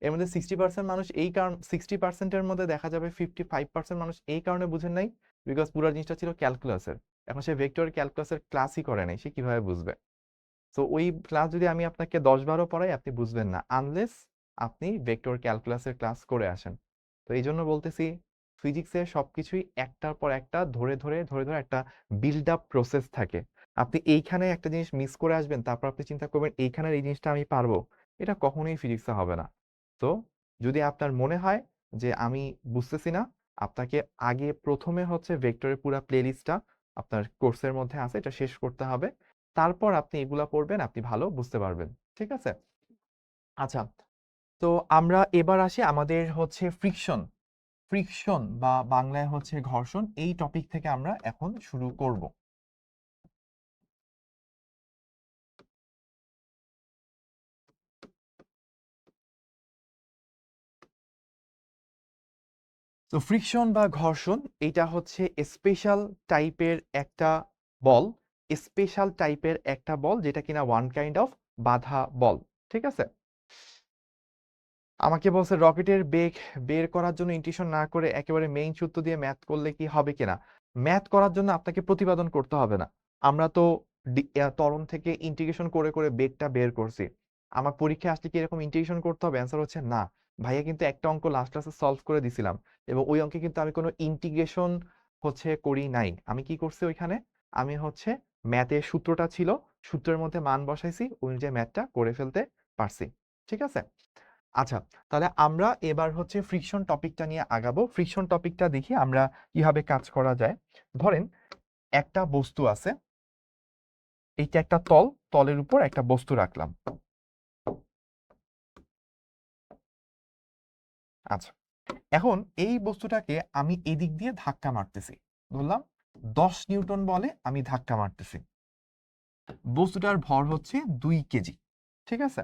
এর মধ্যে 60% মানুষ এই কারণ 60%-এর মধ্যে দেখা যাবে 55% মানুষ এই কারণে বুঝেন নাই বিকজ পুরো জিনিসটা ছিল ক্যালকুলাসের। এখন সে ভেক্টর ক্যালকুলাসের ক্লাসই করে নাই, সে কিভাবে বুঝবে? তো ওই ক্লাস যদি আমি আপনাকে 10-12 পড়াই আপনি বুঝবেন না আনলেস আপনি ভেক্টর ক্যালকুলাসের ক্লাস করে আসেন। তো এই জন্য বলতেছি ফিজিক্সের সবকিছুই একটার পর একটা ধরে ধরে ধরে ধরে একটা বিল্ড আপ প্রসেস থাকে। আপনি এইখানে একটা জিনিস মিস করে আসবেন, তারপর আপনি চিন্তা করবেন এইখানের এই জিনিসটা আমি পারবো, এটা কখনোই ফিজিক্সে হবে না। তো যদি আপনার মনে হয় যে আমি বুঝতেছি না, আপনাকে আগে প্রথমে হচ্ছে ভেক্টরের পুরো প্লেলিস্টটা আপনার কোর্সের মধ্যে আছে, এটা শেষ করতে হবে। তারপর আপনি এগুলা পড়বেন, আপনি ভালো বুঝতে পারবেন। ঠিক আছে? আচ্ছা, তো আমরা এবার আসি আমাদের হচ্ছে ফ্রিকশন। ফ্রিকশন বা বাংলায় হচ্ছে ঘর্ষণ, এই টপিক থেকে আমরা এখন শুরু করব। তো ফ্রিকশন বা ঘর্ষণ এটা হচ্ছে স্পেশাল টাইপের একটা বল, স্পেশাল টাইপের একটা বল যেটা কিনা ওয়ান কাইন্ড অফ বাধা বল। ঠিক আছে? আমাকে বলছে রকেটের বেগ বের করার জন্য ইন্টিগ্রেশন না করে একেবারে মেইন সূত্র দিয়ে ম্যাথ করলে কি হবে কিনা। ম্যাথ করার জন্য আপনাকে প্রতিপাদন করতে হবে না। আমরা তো ত্বরণ থেকে ইন্টিগ্রেশন করে করে বেগটা বের করছি। আমার পরীক্ষায় আসলে কি এরকম ইন্টিগ্রেশন করতে হবে? অ্যান্সার হচ্ছে না। ভাইয়া কিন্তু একটা অঙ্ক লাস্ট ক্লাসে সলভ করে দিছিলাম এবং ওই অঙ্কে কিন্তু আমি কোনো ইন্টিগ্রেশন হচ্ছে করি নাই। আমি কি করছি ওইখানে? আমি হচ্ছে ম্যাথের সূত্রটা ছিল, সূত্রের মধ্যে মান বসাইছি, ওই অনুযায়ী ম্যাথটা করে ফেলতে পারছি। ঠিক আছে? আচ্ছা, তাহলে আমরা এবার হচ্ছে ফ্রিকশন টপিকটা নিয়ে আগাবো। ফ্রিকশন টপিকটা দেখি আমরা কিভাবে কাজ করা যায়। ধরেন একটা বস্তু আছে, এইটা একটা তল, তলের উপর একটা বস্তু রাখলাম। আচ্ছা, এখন এই বস্তুটাকে আমি এদিক দিয়ে ধাক্কা মারতেছি, ধরলাম 10 নিউটন বলে আমি ধাক্কা মারতেছি। বস্তুটার ভর হচ্ছে 2 কেজি। ঠিক আছে?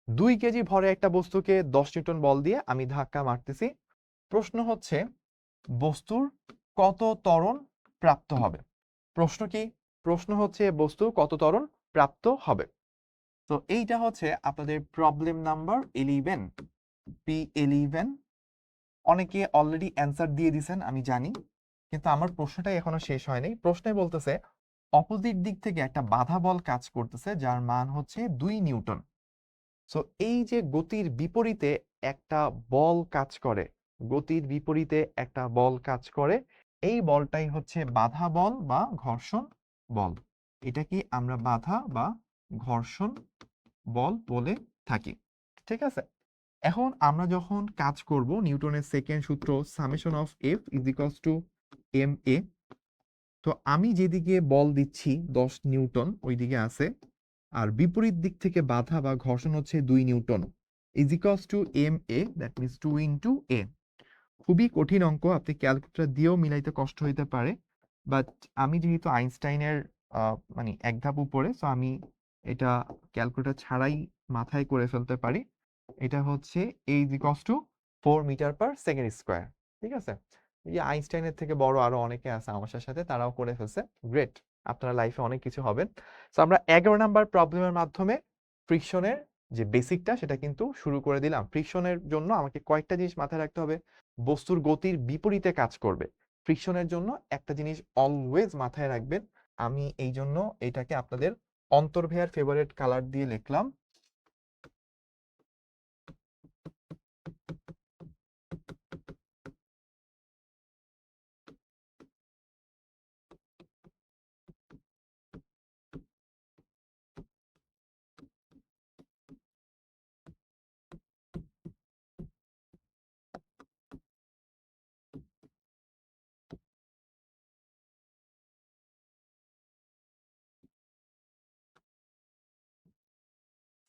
2 কেজি ভরে একটা বস্তুকে 10 নিউটন বল দিয়ে আমি ধাক্কা মারতেছি। প্রশ্ন হচ্ছে বস্তুর কত ত্বরণ প্রাপ্ত হবে। প্রশ্ন কি? প্রশ্ন হচ্ছে বস্তু কত ত্বরণ প্রাপ্ত হবে। তো এইটা হচ্ছে আপনাদের প্রবলেম নাম্বার 11, P11। অনেকে অলরেডি অ্যান্সার দিয়ে দিয়েছেন আমি জানি, কিন্তু আমার প্রশ্নটাই এখনো শেষ হয়নি। প্রশ্নে বলতেছে অপোজিট দিক থেকে একটা বাধা বল কাজ করতেছে যার মান হচ্ছে 2 নিউটন। সো এই যে গতির বিপরীতে একটা বল কাজ করে, গতির বিপরীতে একটা বল কাজ করে, এই বলটাই হচ্ছে বাধা বল বা ঘর্ষণ বল। এটা কি আমরা বাধা বা ঘর্ষণ বল বলে থাকি। ঠিক আছে? এখন আমরা যখন কাজ করব নিউটনের সেকেন্ড সূত্র summation of F is equals to M A. তো আমি যেদিকে বল দিচ্ছি 10 নিউটন ওই দিকে আছে, আর বিপরীত দিক থেকে বাধা বা ঘর্ষণ হচ্ছে 2 newton is equals to M A, that means 2 into A. খুবই কঠিন অঙ্ক, আপনি ক্যালকুলেটর দিয়েও মিলাইতে কষ্ট হইতে পারে, বাট আমি যেহেতু আইনস্টাইনের মানে এক ধাপ উপরে, সো আমি এটা ক্যালকুলেটর ছাড়াই মাথায় করে ফেলতে পারি। এটা হচ্ছে A is equals to 4 metre per second square. ঠিক আছে? এই আইনস্টাইনের থেকে বড় আরো অনেকে আছে আমার সাথে, তারাও করে ফেলছে। গ্রেট, আপনারা লাইফে অনেক কিছু হবেন। সো আমরা 11 নাম্বার প্রবলেমের মাধ্যমে ফ্রিকশনের যে বেসিকটা সেটা কিন্তু শুরু করে দিলাম। ফ্রিকশনের জন্য আমাকে কয়েকটা জিনিস মাথায় রাখতে হবে। বস্তুর গতির বিপরীতে কাজ করবে। ফ্রিকশনের জন্য একটা জিনিস অলওয়েজ মাথায় রাখবেন। আমি এই জন্য এটাকে আপনাদের অন্তর্ভেয়ার ফেভারিট কালার দিয়ে লিখলাম।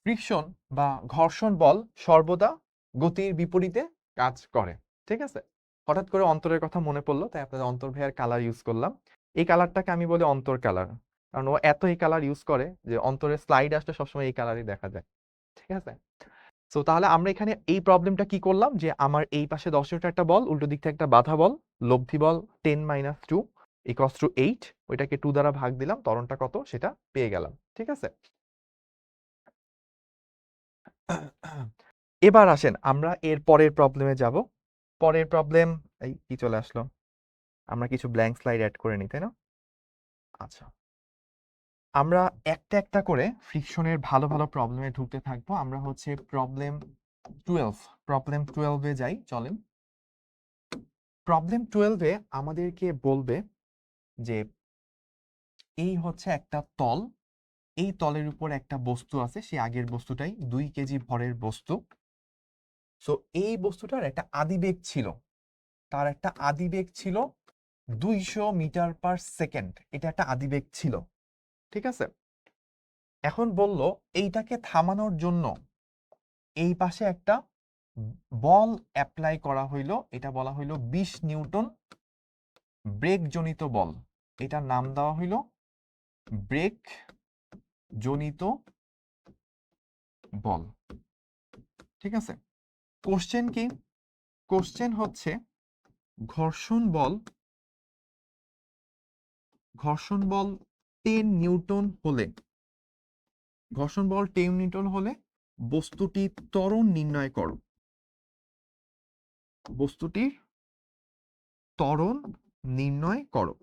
ফ্রিকশন বা ঘর্ষণ বল সর্বদা গতির বিপরীতে কাজ করে। ঠিক আছে, হঠাৎ করে অন্তরের কথা মনে পড়লো, তাই আপনাদের অন্তর ভাইয়ের কালার ইউজ করলাম। এই কালারটাকে আমি বলি অন্তর কালার, কারণ ও এত এই কালার ইউজ করে যে অন্তরের স্লাইড আসলে সবসময় এই কালারই দেখা যায়। ঠিক আছে, তো তাহলে আমরা এখানে এই প্রবলেমটা কি করলাম, যে আমার এই পাশে 10 নিউটন একটা বল, উল্টো দিক থেকে একটা বাধা বল, লব্ধি বল 10 - 2 = 8, ওইটাকে 2 দ্বারা ভাগ দিলাম, ত্বরণটা কত সেটা পেয়ে গেলাম। ঠিক আছে, এবার আসেন আমরা এর পরের প্রবলেমে যাব। পরের প্রবলেম, এই কি চলে আসলো, আমরা কিছু ব্ল্যাঙ্ক স্লাইড অ্যাড করে নিই, তাই না? আচ্ছা, আমরা একটা একটা করে ফ্রিকশনের ভালো ভালো প্রবলেমে ঢুকতে থাকবো। আমরা হচ্ছে প্রবলেম 12 এ যাই, চলেন। প্রবলেম 12 এ আমাদেরকে বলবে যে এই হচ্ছে একটা তল, এই তলের উপর একটা বস্তু আছে, সে আগের বস্তুটাই 2 কেজি ভরের বস্তু। সো এই বস্তুটার একটা আদিবেগ ছিল, তার একটা আদিবেগ ছিল 200 মিটার পার সেকেন্ড, এটা একটা আদিবেগ ছিল। ঠিক আছে, এখন বলল এইটাকে থামানোর জন্য এই পাশে একটা বল অ্যাপ্লাই করা হইল, এটা বলা হইল 20 নিউটন ব্রেক জনিত বল, এটার নাম দেওয়া হইল ব্রেক জনিত বল। ঠিক আছে, কোশ্চেন কি? কোশ্চেন হচ্ছে ঘর্ষণ বল 10 নিউটন হলে, ঘর্ষণ বল 10 নিউটন হলে বস্তুটির ত্বরণ নির্ণয় করো। বস্তুটির ত্বরণ নির্ণয় করো।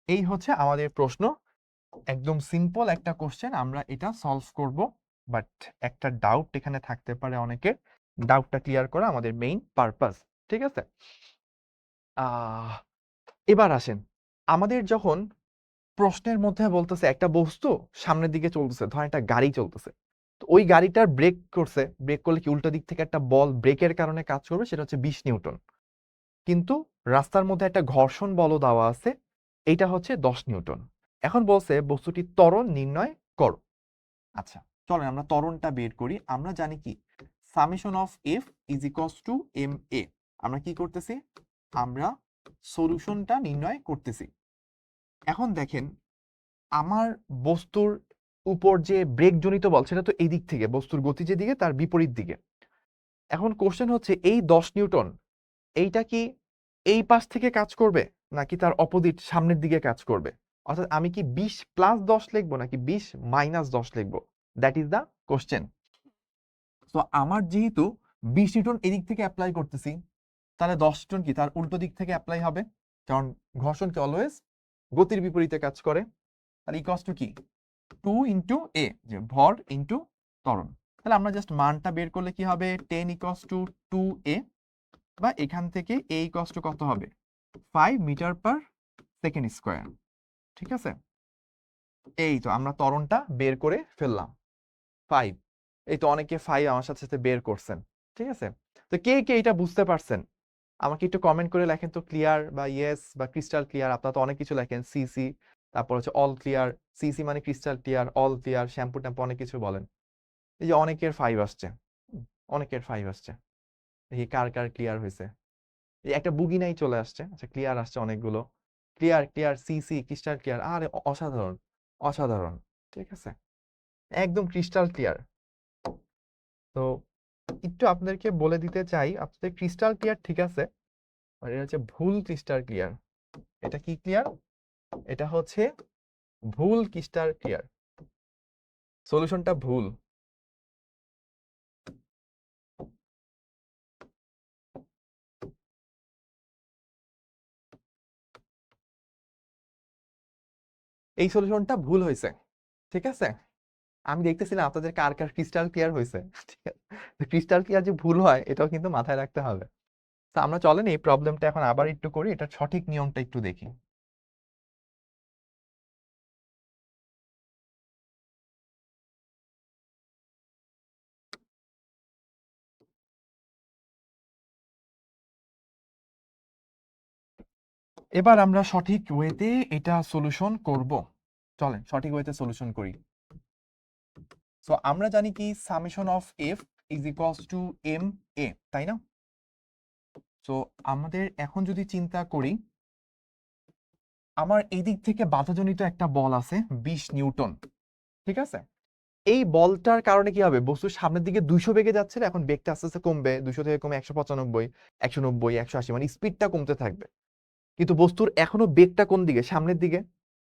এই হচ্ছে আমাদের প্রশ্ন, একদম সিম্পল একটা কোশ্চেন, আমরা এটা সলভ করব। বাট একটা ডাউট এখানে থাকতে পারে অনেকের, ডাউটটা ক্লিয়ার করা আমাদের মেইন পারপাস। ঠিক আছে, এবার আসেন, আমাদের যখন প্রশ্নের মধ্যে বলতেছে একটা বস্তু সামনের দিকে চলতেছে, ধরেন একটা গাড়ি চলতেছে, তো ওই গাড়িটার ব্রেক করছে, ব্রেক করলে কি উল্টো দিক থেকে একটা বল ব্রেকের কারণে কাজ করবে, সেটা হচ্ছে 20 নিউটন। কিন্তু রাস্তার মধ্যে একটা ঘর্ষণ বলও দেওয়া আছে, এইটা হচ্ছে 10 নিউটন। এখন বলছে বস্তুটির ত্বরণ নির্ণয় করো। আচ্ছা, চলেন আমরা ত্বরণটা বের করি। আমরা জানি কি summation of F is equals to M A. আমরা কি করতেছি, আমরা সলিউশনটা নির্ণয় করতেছি। এখন দেখেন আমার বস্তুর উপর যে ব্রেক জনিত বল, সেটা তো এই দিক থেকে, বস্তুর গতি যেদিকে তার বিপরীত দিকে। এখন কোশ্চেন হচ্ছে এই 10 নিউটন এইটা কি এই পাশ থেকে কাজ করবে নাকি তার অপোজিট সামনের দিকে কাজ করবে, অর্থাৎ আমি কি 20 + 10 লিখবো নাকি 20 - 10 লিখবো, দ্যাট ইজ দ্য কোশ্চেন। তো আমার যেহেতু 20 নিউটন এদিক থেকে অ্যাপ্লাই করতেছি, তাহলে 10 নিউটন কি তার উল্টো দিক থেকে অ্যাপ্লাই হবে, কারণ ঘর্ষণ কি অলওয়েজ গতির বিপরীতে কাজ করে। তাহলে ইকুয়ালস টু কি 2 ইন্টু এ, যে ভর ইন্টু ত্বরণ। তাহলে আমরা জাস্ট মানটা বের করলে কি হবে, 10 = 2a, বা এখান থেকে a = কত হবে 5 মিটার পার সেকেন্ড স্কয়ার। ঠিক আছে, এই তো আমরা ত্বরণটা বের করে ফেললাম 5। এই তো অনেকে 5 আমার সাথে সাথে বের করছেন। ঠিক আছে, তো কে কে এটা বুঝতে পারছেন আমাকে একটু কমেন্ট করে লেখেন তো, ক্লিয়ার বা ইয়েস বা ক্রিস্টাল ক্লিয়ার। আপনারা তো অনেক কিছু লেখেন, সিসি, তারপর হচ্ছে অল ক্লিয়ার, সিসি মানে crystal clear, all clear, shampoo ট্যাম্পু অনেক কিছু বলেন। এই যে অনেকের 5 আসছে, অনেকের 5 আসছে, দেখি কার কার ক্লিয়ার হয়েছে। এই একটা বুগি নাই চলে আসছে, আচ্ছা ক্লিয়ার আসছে অনেকগুলো, clear clear, CC crystal clear, আরে অসাধারণ অসাধারণ। ঠিক আছে, একদম ক্রিস্টাল ক্লিয়ার। তো একটু আপনাদেরকে বলে দিতে চাই, আপনাদের ক্রিস্টাল ক্লিয়ার ঠিক আছে, আর এটা হচ্ছে ভুল ক্রিস্টাল ক্লিয়ার। এটা কি ক্লিয়ার, এটা হচ্ছে ভুল ক্রিস্টাল ক্লিয়ার, সলিউশনটা ভুল। এই সলিউশনটা ভুল হয়েছে। ঠিক আছে, আমি দেখতেছিলাম আপনাদের কার কার ক্রিস্টাল ক্লিয়ার হয়েছে। ঠিক আছে, ক্রিস্টাল ক্লিয়ার যে ভুল হয় এটাও কিন্তু মাথায় রাখতে হবে। তো আমরা চলেন এই প্রবলেমটা এখন আবার একটু করি, এটা সঠিক নিয়মটা একটু দেখি। এবার আমরা সঠিক ওয়েতে এটা সলিউশন করব। চলেন সঠিক ওয়েতে সলিউশন করি। সো আমরা জানি কি summation of F is equals to M A, তাই না? সো আমাদের এখন যদি চিন্তা করি, আমার এই দিক থেকে বাধাজনিত একটা বল আছে 20 নিউটন, ঠিক আছে? এই বলটার কারণে কি হবে, বস্তু সামনের দিকে 200 বেগে যাচ্ছে, এখন বেগটা আস্তে আস্তে কমবে, 200 থেকে কমে 195, 190, 180, মানে স্পিডটা কমতে থাকবে। কিন্তু বস্তুর এখনো বেগটা কোন দিকে, সামনের দিকে।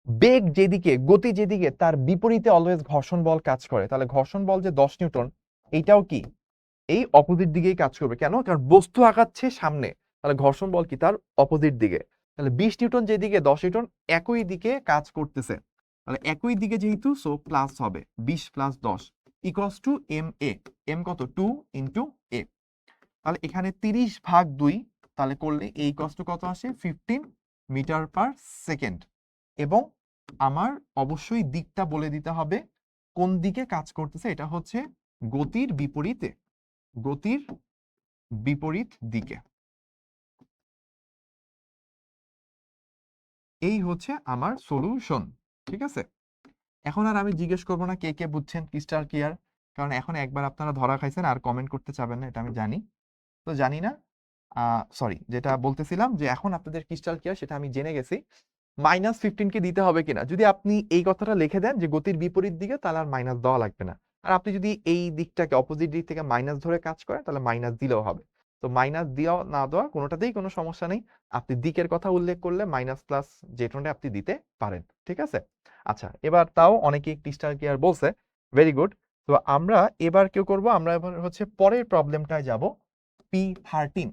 বেগ যেদিকে, গতি যেদিকে, তার বিপরীতে অলওয়েজ ঘর্ষণ বল কাজ করে। তাহলে ঘর্ষণ বল যে 10 নিউটন, এইটাও কি এই অপোজিট দিকেই কাজ করবে। কেন? কারণ বস্তু আগাচ্ছে সামনে, তাহলে ঘর্ষণ বল কি তার অপোজিট দিকে। তাহলে 20 নিউটন যেদিকে, 10 নিউটন একই দিকে কাজ করতেছে। তাহলে একই দিকে যেহেতু, সো প্লাস হবে 20 plus 10 equals to M a. M কত? 2 ইন্টু এ। তাহলে এখানে 30/2, তাহলে করলে এই কষ্ট কত আসে? 15 মিটার পার সেকেন্ড। এবং আমার অবশ্যই দিকটা বলে দিতে হবে কোন দিকে কাজ করতেছে। এটা হচ্ছে গতির বিপরীতে, গতির বিপরীত দিকে। এই হচ্ছে আমার সলিউশন, ঠিক আছে? এখন আর আমি জিজ্ঞেস করবো না কে কে বুঝছেন, ক্রিস্টাল ক্লিয়ার, কারণ এখন একবার আপনারা ধরা খাইছেন আর কমেন্ট করতে চাবেন না, এটা আমি জানি। তো জানি না, সরি, যেটা বলতেছিলাম যে এখন আপনাদের ক্রিস্টাল ক্লিয়ার সেটা আমি জেনে গেছি। -15 কে দিতে হবে কিনা, যদি আপনি এই কথাটা লিখে দেন যে গতির বিপরীত দিকে, তাহলে আর মাইনাস দেওয়া লাগবে না। আর আপনি যদি এই দিকটাকে, অপোজিট দিক থেকে মাইনাস ধরে কাজ করেন, তাহলে মাইনাস দিলেও হবে। তো মাইনাস দেওয়া না দেওয়া কোনোটাতেই কোনো সমস্যা নেই। আপনি দিকের কথা উল্লেখ করলে মাইনাস প্লাস যে কোনটা আপনি দিতে পারেন, ঠিক আছে? আচ্ছা, এবার তাও অনেকেই ক্রিস্টাল ক্লিয়ার বলছে, ভেরি গুড। তো আমরা এবার কেউ করব, আমরা এবার হচ্ছে পরের প্রবলেমটায় যাব, P13।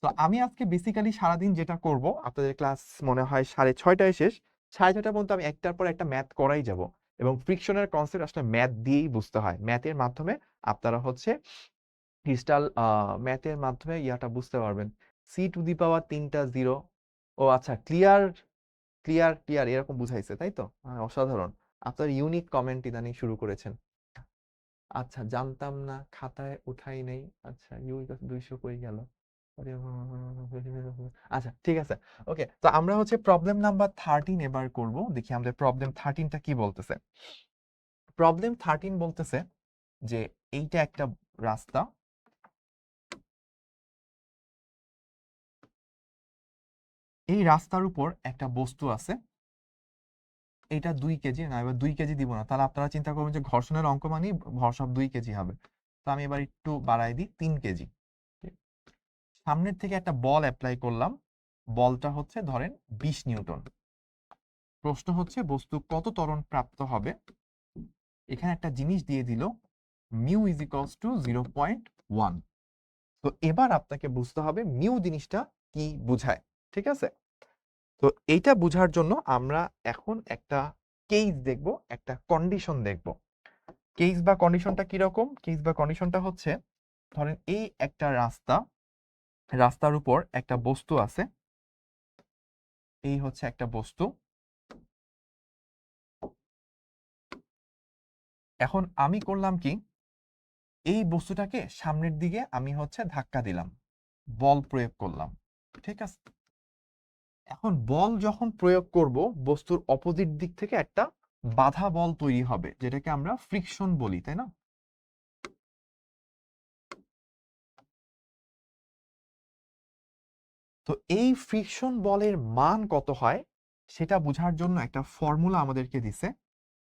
তো আমি আজকে বেসিক্যালি সারাদিন যেটা করব, আপনাদের ক্লাস মনে হয় 6:30টায় শেষ, 6:30টা পর্যন্ত আমি একটার পর একটা ম্যাথ করাই যাব। এবং ফ্রিকশনের কনসেপ্ট আসলে ম্যাথ দিয়েই বুঝতে হয়, ম্যাথের মাধ্যমে আপনারা হচ্ছে ক্রিস্টাল, ম্যাথের মাধ্যমে ইয়াটা বুঝতে পারবেন। C⁻³ 3টা 0। ও আচ্ছা, ক্লিয়ার ক্লিয়ার ক্লিয়ার এরকম বুঝাইছে, তাই তো? অসাধারণ, আপনার ইউনিক কমেন্ট ইদানিং শুরু করেছেন। আচ্ছা, জানতাম না, খাতায় উঠাই নাই। আচ্ছা, 200 কই গেল? আচ্ছা, ঠিক আছে, ওকে। তো আমরা হচ্ছে প্রবলেম নাম্বার 13 এবার করব। দেখি আমাদের প্রবলেম 13টা কি বলতেছে। প্রবলেম 13 বলতেছে যে এইটা একটা রাস্তা, এই রাস্তার উপর একটা বস্তু আছে, এটা 2 কেজি না, এবার 2 কেজি দিব না, তাহলে আপনারা চিন্তা করবেন যে ঘর্ষণের অঙ্ক মানে ভর সব 2 কেজি হবে। তো আমি এবার একটু বাড়াই দিই, 3 কেজি। সামনের থেকে একটা বল অ্যাপ্লাই করলাম, বলটা হচ্ছে ধরেন 20 নিউটন। প্রশ্ন হচ্ছে বস্তু কত ত্বরণ প্রাপ্ত হবে। এখানে একটা জিনিস দিয়ে দিল, মিউ ইজ ইকুয়ালস টু 0.1। তো এবার আপনাকে বুঝতে হবে মিউ জিনিসটা কি বুঝায়, ঠিক আছে? তো এইটা বুঝার জন্য আমরা এখন একটা কেস দেখব, একটা কন্ডিশন দেখব। কেস বা কন্ডিশনটা কিরকম? কেস বা কন্ডিশনটা হচ্ছে, ধরেন এই একটা রাস্তা, রাস্তার উপর একটা বস্তু আছে, এই হচ্ছে একটা বস্তু। এখন আমি করলাম কি, এই বস্তুটাকে সামনের দিকে আমি হচ্ছে ধাক্কা দিলাম, বল প্রয়োগ করলাম, ঠিক আছে? এখন বল যখন প্রয়োগ করব, বস্তুর অপোজিট দিক থেকে একটা বাধা বল তৈরি হবে, যেটাকে আমরা ফ্রিকশন বলি, তাই না? তো এই ফ্রিকশন বলের মান কত হয় সেটা বোঝার জন্য একটা ফর্মুলা আমাদেরকে দিছে।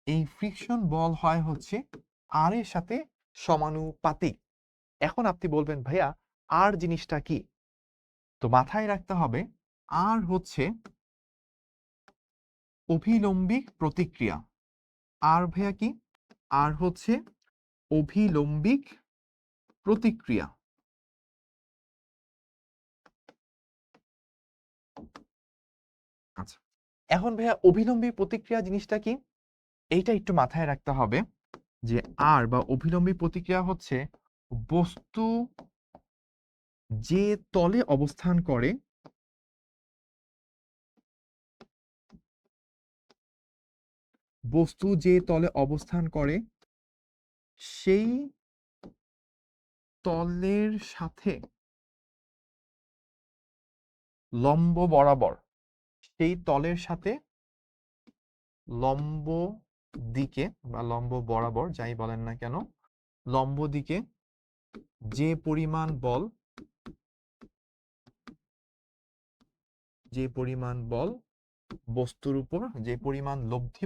এই ফ্রিকশন বল হয় হচ্ছে আর এর সাথে সমানুপাতিক। এখন আপনি বলবেন ভাইয়া আর জিনিসটা কি? তো মাথায় রাখতে হবে আর হচ্ছে অভিলম্বিক প্রতিক্রিয়া। আর ভাইয়া কি? আর হচ্ছে অভিলম্বিক প্রতিক্রিয়া। আচ্ছা, এখন ভাইয়া অভিলম্বী প্রতিক্রিয়া জিনিসটা কি, এইটা একটু মাথায় রাখতে হবে যে আর বা অভিলম্বী প্রতিক্রিয়া হচ্ছে বস্তু যে তলে অবস্থান করে, বস্তু যে তলে অবস্থান করে সেই তলের সাথে লম্ব বরাবর, সেই তলের সাথে লম্ব দিকে বা লম্ব বরাবর যাই বলেন না কেন, লম্ব দিকে যে পরিমাণ বল বস্তুর উপর, যে পরিমাণ লব্ধি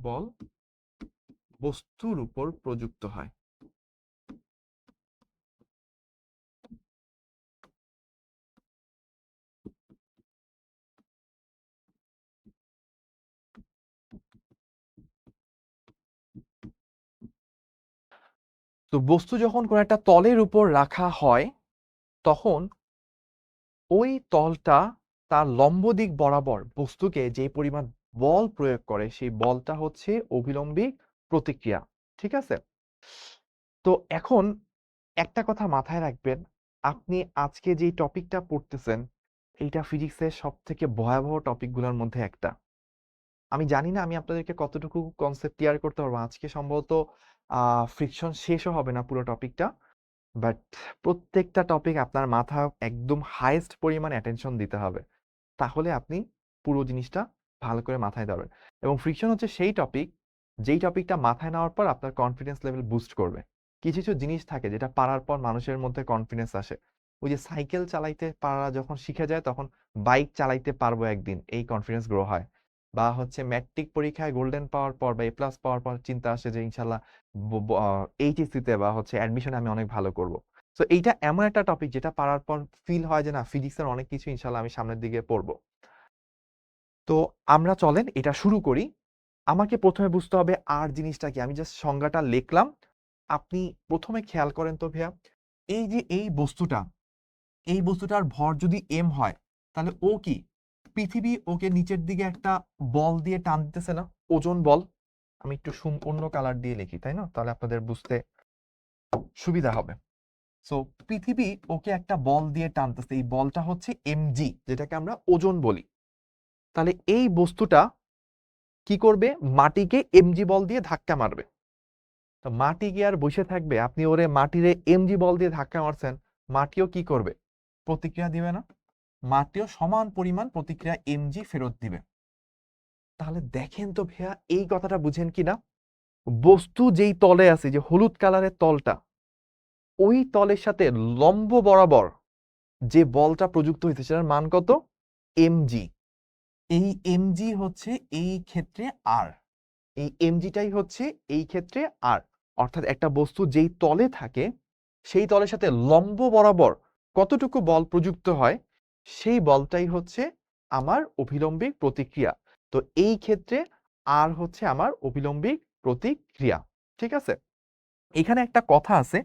বল বস্তুর উপর প্রযুক্ত হয়। তো বস্তু যখন কোনো একটা তলের উপর রাখা হয়, তখন ওই তলটা তার লম্ব দিক বরাবর বস্তুকে যে পরিমাণ বল প্রয়োগ করে, সেই বলটা হচ্ছে অভিলম্বিক প্রতিক্রিয়া। ঠিক আছে? তো এখন একটা কথা মাথায় রাখবেন, আপনি আজকে যে টপিকটা পড়তেছেন, এইটা ফিজিক্সের সব থেকে ভয়াবহ টপিকগুলোর মধ্যে একটা। আমি জানি না আমি আপনাদেরকে কতটুকু কনসেপ্ট ক্লিয়ার করতে পারবো। আজকে সম্ভবত ফ্রিকশন শেষও হবে না পুরো টপিকটা। বাট প্রত্যেকটা টপিক আপনার মাথা একদম হাইয়েস্ট পরিমাণ অ্যাটেনশন দিতে হবে। তাহলে আপনি পুরো জিনিসটা ভালো করে মাথায় ধরবেন। এবং ফ্রিকশন হচ্ছে সেই টপিক, যেই টপিকটা মাথায় নেওয়ার পর আপনার কনফিডেন্স লেভেল বুস্ট করবে। কিছু কিছু জিনিস থাকে যেটা পারার পর মানুষের মধ্যে কনফিডেন্স আসে। ওই যে সাইকেল চালাইতে পারা যখন শিখে যায়, তখন বাইক চালাইতে পারবো একদিন, এই কনফিডেন্স গ্রো হয়। বা হচ্ছে ম্যাট্রিক পরীক্ষায় গোল্ডেন পাওয়ার পর বা A+ পাওয়ার পর চিন্তা আসে যে ইনশাল্লাহ এইচএসসিতে বা হচ্ছে অ্যাডমিশনে আমি অনেক ভালো করব। তো এইটা এমন একটা টপিক যেটা পারার পর ফিল হয় যে না, ফিজিক্সের অনেক কিছু ইনশাল্লাহ আমি সামনের দিকে পড়বো। তো আমরা চলেন এটা শুরু করি। আমাকে প্রথমে বুঝতে হবে আর জিনিসটা কি। আমি জাস্ট সংজ্ঞাটা লিখলাম, আপনি প্রথমে খেয়াল করেন তো ভাইয়া, এই যে এই বস্তুটার ভর যদি m হয়, তাহলে ও কি, পৃথিবী ওকে নিচের দিকে একটা বল দিয়ে টান দিতেছে না, ওজন বল। আমি একটু অন্য কালার দিয়ে লিখি, তাই না, তাহলে আপনাদের বুঝতে সুবিধা হবে। সো পৃথিবী ওকে একটা বল দিয়ে টানতেছে, এই বলটা হচ্ছে mg, যেটাকে আমরা ওজন বলি। তাহলে এই বস্তুটা কি করবে, মাটিকে mg বল দিয়ে ধাক্কা মারবে। তো মাটি কি আর বসে থাকবে? আপনি ওরে মাটিরে mg বল দিয়ে ধাক্কা মারছেন, মাটিও কি করবে, প্রতিক্রিয়া দিবে না? মাটিও সমান পরিমাণ প্রতিক্রিয়া mg ফেরত দিবে। তাহলে দেখেন তো ভাইয়া, এই কথাটা বুঝেন কিনা, বস্তু যেই তলে আছে, যে হলুদ কালারের তলটা, ওই তলের সাথে লম্ব বরাবর যে বলটা প্রযুক্ত হয়েছে সেটার মান কত, mg। এই mg হচ্ছে এই ক্ষেত্রে r, এই mgটাই হচ্ছে এই ক্ষেত্রে r। অর্থাৎ একটা বস্তু যেই তলে থাকে, সেই তলের সাথে লম্ব বরাবর কতটুকু বল প্রযুক্ত হয়, সেই বলটাই হচ্ছে আমার অভিলম্বিক প্রতিক্রিয়া। তো এই ক্ষেত্রে r হচ্ছে আমার অভিলম্বিক প্রতিক্রিয়া। ঠিক আছে? এখানে একটা কথা আছে,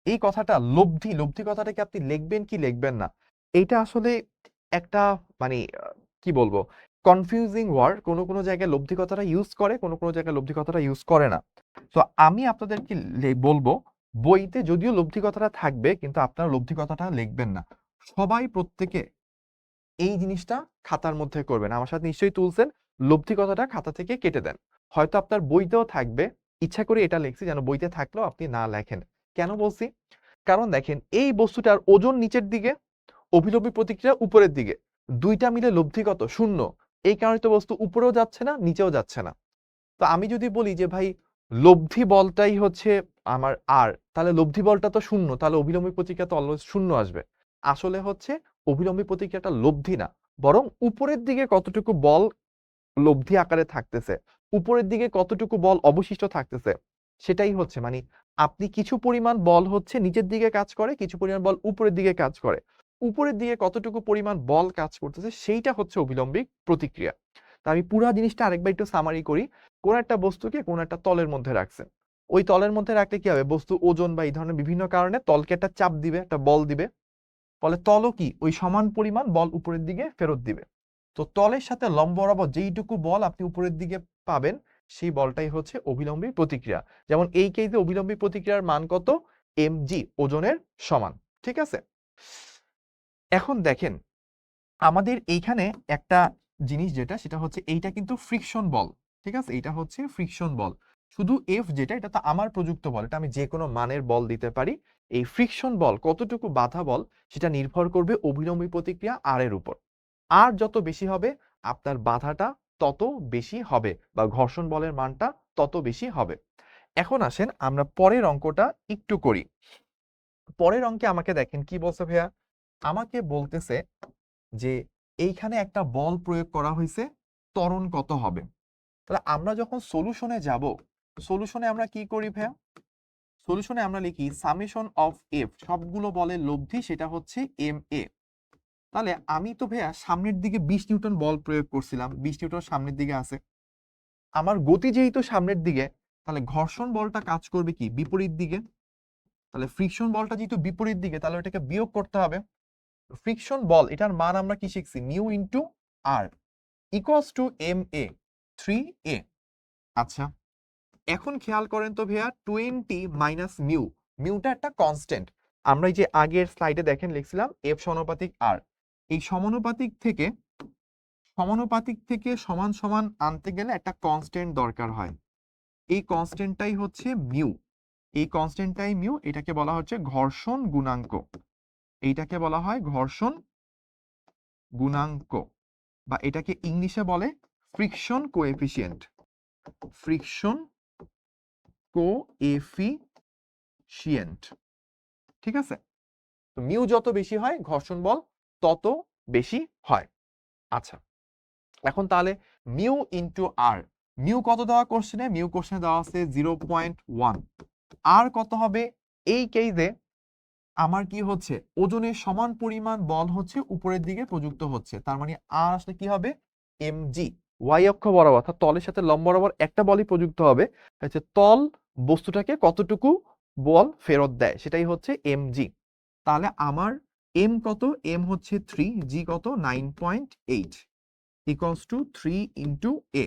এই কথাটা লব্ধি কথাটাকে আপনি লিখবেন কি লিখবেন না, এইটা আসলে একটা মানে কি বলবো, কনফিউজিং ওয়ার্ড। কোনো কোনো জায়গায় লব্ধি কথাটা ইউজ করে, কোনো কোনো জায়গায় লব্ধি কথাটা ইউজ করে না। তো আমি আপনাদেরকে বলবো, বইতে যদিও লব্ধি কথাটা থাকবে, কিন্তু আপনারা লব্ধি কথাটা লিখবেন না। সবাই প্রত্যেকে এই জিনিসটা খাতার মধ্যে করবেন। আমার সাথে নিশ্চয়ই তুলছেন, লব্ধি কথাটা খাতা থেকে কেটে দেন। হয়তো আপনার বইতেও থাকবে, ইচ্ছা করে এটা লিখছি যেন বইতে থাকলেও আপনি না লেখেন। কেন বলছি? কারণ দেখেন, এই বস্তুটার ওজন নিচের দিকে, অভিলম্বী প্রতিক্রিয়া উপরের দিকে, দুইটা মিলে লব্ধি কত, 0। এই কারণে তো বস্তু উপরেও যাচ্ছে না, নিচেও যাচ্ছে না। তো আমি যদি বলি যে ভাই লব্ধি বলটাই হচ্ছে আমার আর, তাহলে লব্ধি বলটা তো 0, তাহলে অভিলম্বী প্রতিক্রিয়া তো অলওয়েজ 0 আসবে। আসলে হচ্ছে অভিলম্বী প্রতিক্রিয়াটা লব্ধি না, বরং উপরের দিকে কতটুকু বল লব্ধি আকারে থাকতেছে, উপরের দিকে কতটুকু বল অবশিষ্ট থাকতেছে, সেটাই হচ্ছে মানে আপনি কিছু পরিমাণ বল হচ্ছে নিচের দিকে কাজ করে, কিছু পরিমাণ বল উপরের দিকে কাজ করে, উপরের দিকে কতটুকু পরিমাণ বল কাজ করতেছে সেইটা হচ্ছে অভিলম্বিক প্রতিক্রিয়া। তা আমি পুরো জিনিসটা আরেকবার একটু সামারি করি। কোন একটা বস্তুকে কোন একটা তলের মধ্যে রাখছেন, ওই তলের মধ্যে রাখলে কি হবে, বস্তু ওজন বা এই ধরনের বিভিন্ন কারণে তলকে একটা চাপ দিবে, একটা বল দিবে, ফলে তলও কি ওই সমান পরিমাণ বল উপরের দিকে ফেরত দিবে। তো তলের সাথে লম্ব বরাবর যেইটুকু বল আপনি উপরের দিকে পাবেন, সেই বলটাই হচ্ছে অভিলম্বী প্রতিক্রিয়া। যেমন এই কেসে অভিলম্বী প্রতিক্রিয়ার মান কত, mg, ওজনের সমান। ঠিক আছে? এখন দেখেন, আমাদের এইখানে একটা জিনিস যেটা, সেটা হচ্ছে এইটা কিন্তু ফ্রিকশন বল। ঠিক আছে? এইটা হচ্ছে ফ্রিকশন বল। শুধু এফ যেটা, এটা তো আমার প্রযুক্ত বল, এটা আমি যে কোনো মানের বল দিতে পারি। এই ফ্রিকশন বল কতটুকু বাধা বল সেটা নির্ভর করবে অভিলম্বী প্রতিক্রিয়া আর এর উপর। আর যত বেশি হবে আপনার বাধাটা তত বেশি হবে, বা ঘর্ষণ বলের মানটা তত বেশি হবে। এখন আসেন আমরা পরের অঙ্কটা একটু করি। পরের অঙ্কে আমাকে দেখেন কি বলছে ভাইয়া, আমাকে বলতেছে যে এইখানে একটা বল প্রয়োগ করা হয়েছে, ত্বরণ কত হবে। তাহলে আমরা যখন সলিউশনে যাব, সলিউশনে আমরা কি করি ভাইয়া, সলিউশনে আমরা লিখি সামেশন অফ এফ, সবগুলো বলের লব্ধি, সেটা হচ্ছে এম এ। তাহলে আমি তো ভাইয়া সামনের দিকে 20 নিউটন বল প্রয়োগ করছিলাম, 20 নিউটন সামনের দিকে আছে, আমার গতি যেহেতু সামনের দিকে, তাহলে ঘর্ষণ বলটা কাজ করবে কি বিপরীত দিকে। তাহলে ফ্রিকশন বলটা যেহেতু বিপরীত দিকে, তাহলে এটাকে বিয়োগ করতে হবে। ফ্রিকশন বল এটার মান আমরা কি শিখছি, mu into r equals to M a 3a। আচ্ছা, এখন খেয়াল করেন তো ভাইয়া 20 মাইনাস মিউ, মিউটা একটা কনস্ট্যান্ট। আমরা এই যে আগের স্লাইডে দেখেন লিখছিলাম এফ সমানুপাতিক আর, এই সমানুপাতিক থেকে সমান সমান আনতে গেলে একটা কনস্ট্যান্ট দরকার হয়। এই কনস্ট্যান্টটাই হচ্ছে মিউ, এই কনস্ট্যান্টটাই মিউ, এটাকে বলা হচ্ছে ঘর্ষণ গুণাঙ্ক, এইটাকে বলা হয় ঘর্ষণ গুণাঙ্ক, বা এটাকে ইংলিশে বলে ফ্রিকশন কোএফিসিয়েন্ট, ফ্রিকশন কোএফিসিয়েন্ট। ঠিক আছে, তো মিউ যত বেশি হয় ঘর্ষণ বল তত বেশি হয়। আচ্ছা, এখন তাহলে মিউ ইন্টু আর, মিউ কত দেওয়া কোশ্চেনে, মিউ কোশ্চেনে দেওয়া আছে 0.1, আর কত হবে, এই কেসে আমার কি হচ্ছে ওজনের সমান পরিমাণ বল হচ্ছে উপরের দিকে প্রযুক্ত হচ্ছে, তার মানে আর আসলে কি হবে এমজি, ওয়াই অক্ষ বরাবর অর্থাৎ তলের সাথে লম্ব বরাবর একটা বলই প্রযুক্ত হবে, হচ্ছে তল বস্তুটাকে কতটুকু বল ফেরত দেয় সেটাই হচ্ছে এমজি। তাহলে আমার এম কত, এম হচ্ছে 3, জি কত 9.8, ইকুয়ালস টু 3 ইন্টু এ।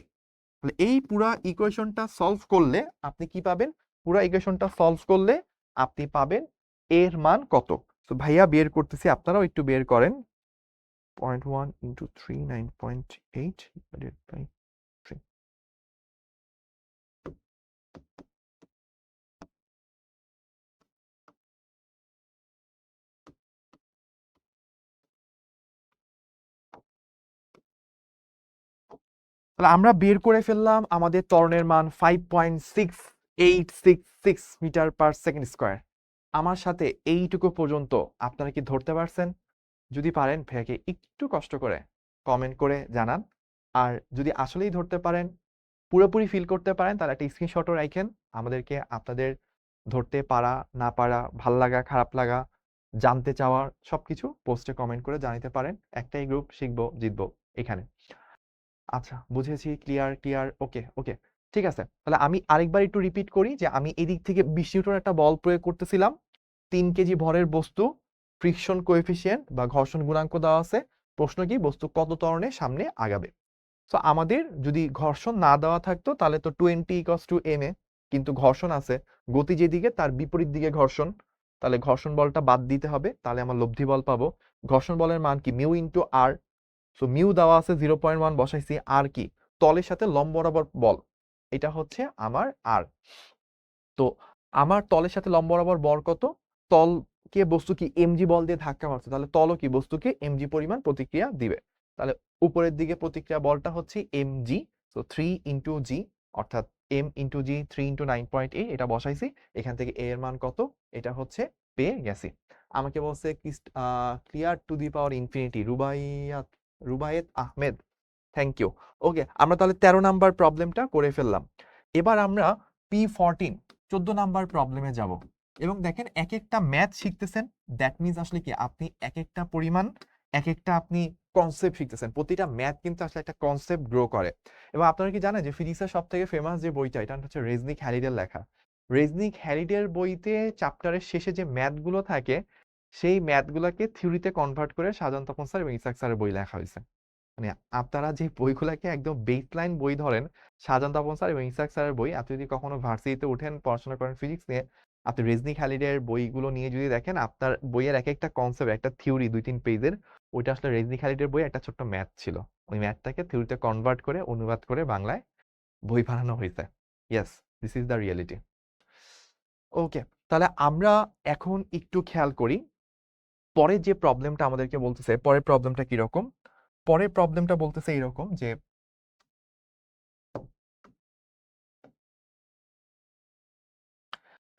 তাহলে এই পুরা ইকুয়েশনটা সলভ করলে আপনি কি পাবেন, পুরা ইকুয়েশনটা সলভ করলে আপনি পাবেন এর মান কত। তো ভাইয়া বের করতেছি, আপনারাও একটু বের করেন। 0.1 ইন্টু 3 9.8 ডিভাইডেড বাই 3। তাহলে আমরা বের করে ফেললাম আমাদের ত্বরণের মান 5.6866 মিটার পার সেকেন্ড স্কয়ার। আমার সাথে এইটুকু পর্যন্ত আপনারা কি ধরতে পারছেন? যদি পারেন ভাইয়াকে একটু কষ্ট করে কমেন্ট করে জানান, আর যদি আসলেই ধরতে পারেন, পুরোপুরি ফিল করতে পারেন, তাহলে একটা স্ক্রিনশটও রাখেন, আমাদেরকে আপনাদের ধরতে পারা না পারা, ভাল লাগা খারাপ লাগা, জানতে চাওয়ার সবকিছু পোস্টে কমেন্ট করে জানাতে পারেন। একটাই গ্রুপ, শিখবো জিতবো এখানে। আচ্ছা, বুঝেছি, ক্লিয়ার ক্লিয়ার, ওকে ওকে, ঠিক আছে। তাহলে আমি আরেকবার একটু রিপিট করি যে আমি এদিক থেকে 20 নিউটন একটা বল প্রয়োগ করতেছিলাম, 3 কেজি ভরের বস্তু, ফ্রিকশন কোএফিসিয়েন্ট বা ঘর্ষণ গুণাঙ্ক দেওয়া আছে, প্রশ্ন কি বস্তু কত ত্বরণে সামনে আগাবে। তো আমাদের যদি ঘর্ষণ না দেওয়া থাকতো তাহলে তো 20 ইকুয়ালস টু এম এ, কিন্তু ঘর্ষণ আছে, গতি যেদিকে তার বিপরীত দিকে ঘর্ষণ, তাহলে ঘর্ষণ বলটা বাদ দিতে হবে, তাহলে আমার লব্ধি বল পাবো। ঘর্ষণ বলের মান কি মিউ ইন্টু আর, সো মিউ দেওয়া আছে 0.1 বসাইছি, আর কি তলের সাথে লম্ব বরাবর বল, এটা হচ্ছে আমার আর। তো আমার তলের সাথে লম্ব বরাবর বল কত, তলকে বস্তু কি এমজি বল দিয়ে ধাক্কা মারছে, তাহলে তলও কি বস্তুকে এমজি পরিমাণ প্রতিক্রিয়া দিবে। তাহলে উপরের দিকে প্রতিক্রিয়া বলটা হচ্ছে এমজি, সো 3 ইন্টু জি, অর্থাৎ এম ইন্টু জি 3 ইন্টু 9.8, এটা বসাইছি, এখান থেকে এ এর মান কত এটা হচ্ছে পেয়ে গেছি। আমাকে বলছে clear to the power infinity, Rubayet Ahmed, thank you. Okay, আমরা তাহলে 13 নাম্বার প্রবলেমটা করে ফেললাম। এবার আমরা P14 14 নাম্বার প্রবলেমে যাব, এবং দেখেন এক একটা ম্যাথ শিখতেছেন, দ্যাট মিনস আসলে কি আপনি এক একটা পরিমাণ, এক একটা আপনি কনসেপ্ট শিখতেছেন, প্রতিটা ম্যাথ কিন্তু আসলে একটা কনসেপ্ট গ্রো করে। এবং আপনারা কি জানেন যে ফিজিক্সের সব থেকে ফেমাস যে বইটা, এটা হচ্ছে রেজনিক হ্যালিডের লেখা। রেজনিক হ্যালিডের বইতে চ্যাপ্টারের শেষে যে ম্যাথগুলো থাকে, সেই ম্যাথগুলোকে থিওরিতে কনভার্ট করে শাহজাহান তপন স্যার এবং ইসাক স্যারের বই লেখা হয়েছে। মানে আপনারা যে বইগুলাকে একদম বেসলাইন বই ধরেন, শাহজাহান তপন স্যার এবং ইসাক স্যারের বই, আপনি যদি কখনো ভার্সিটিতে উঠেন পড়াশোনা করেন ফিজিক্স নিয়ে, আপনি রেজনিক হ্যালিডের বইগুলো নিয়ে যদি দেখেন, আপনার বইয়ের এক একটা কনসেপ্ট, একটা থিওরি 2-3 পেজের, ওইটা আসলে রেজনিক হ্যালিডের বই একটা ছোট্ট ম্যাথ ছিল, ওই ম্যাথটাকে থিওরিতে কনভার্ট করে অনুবাদ করে বাংলায় বই বানানো হয়েছে। Yes, this is the reality. Okay, তাহলে আমরা এখন একটু খেয়াল করি পরের যে প্রবলেমটা আমাদেরকে বলতেছে। পরের প্রবলেমটা কিরকম? পরের প্রবলেমটা বলতেছে এরকম যে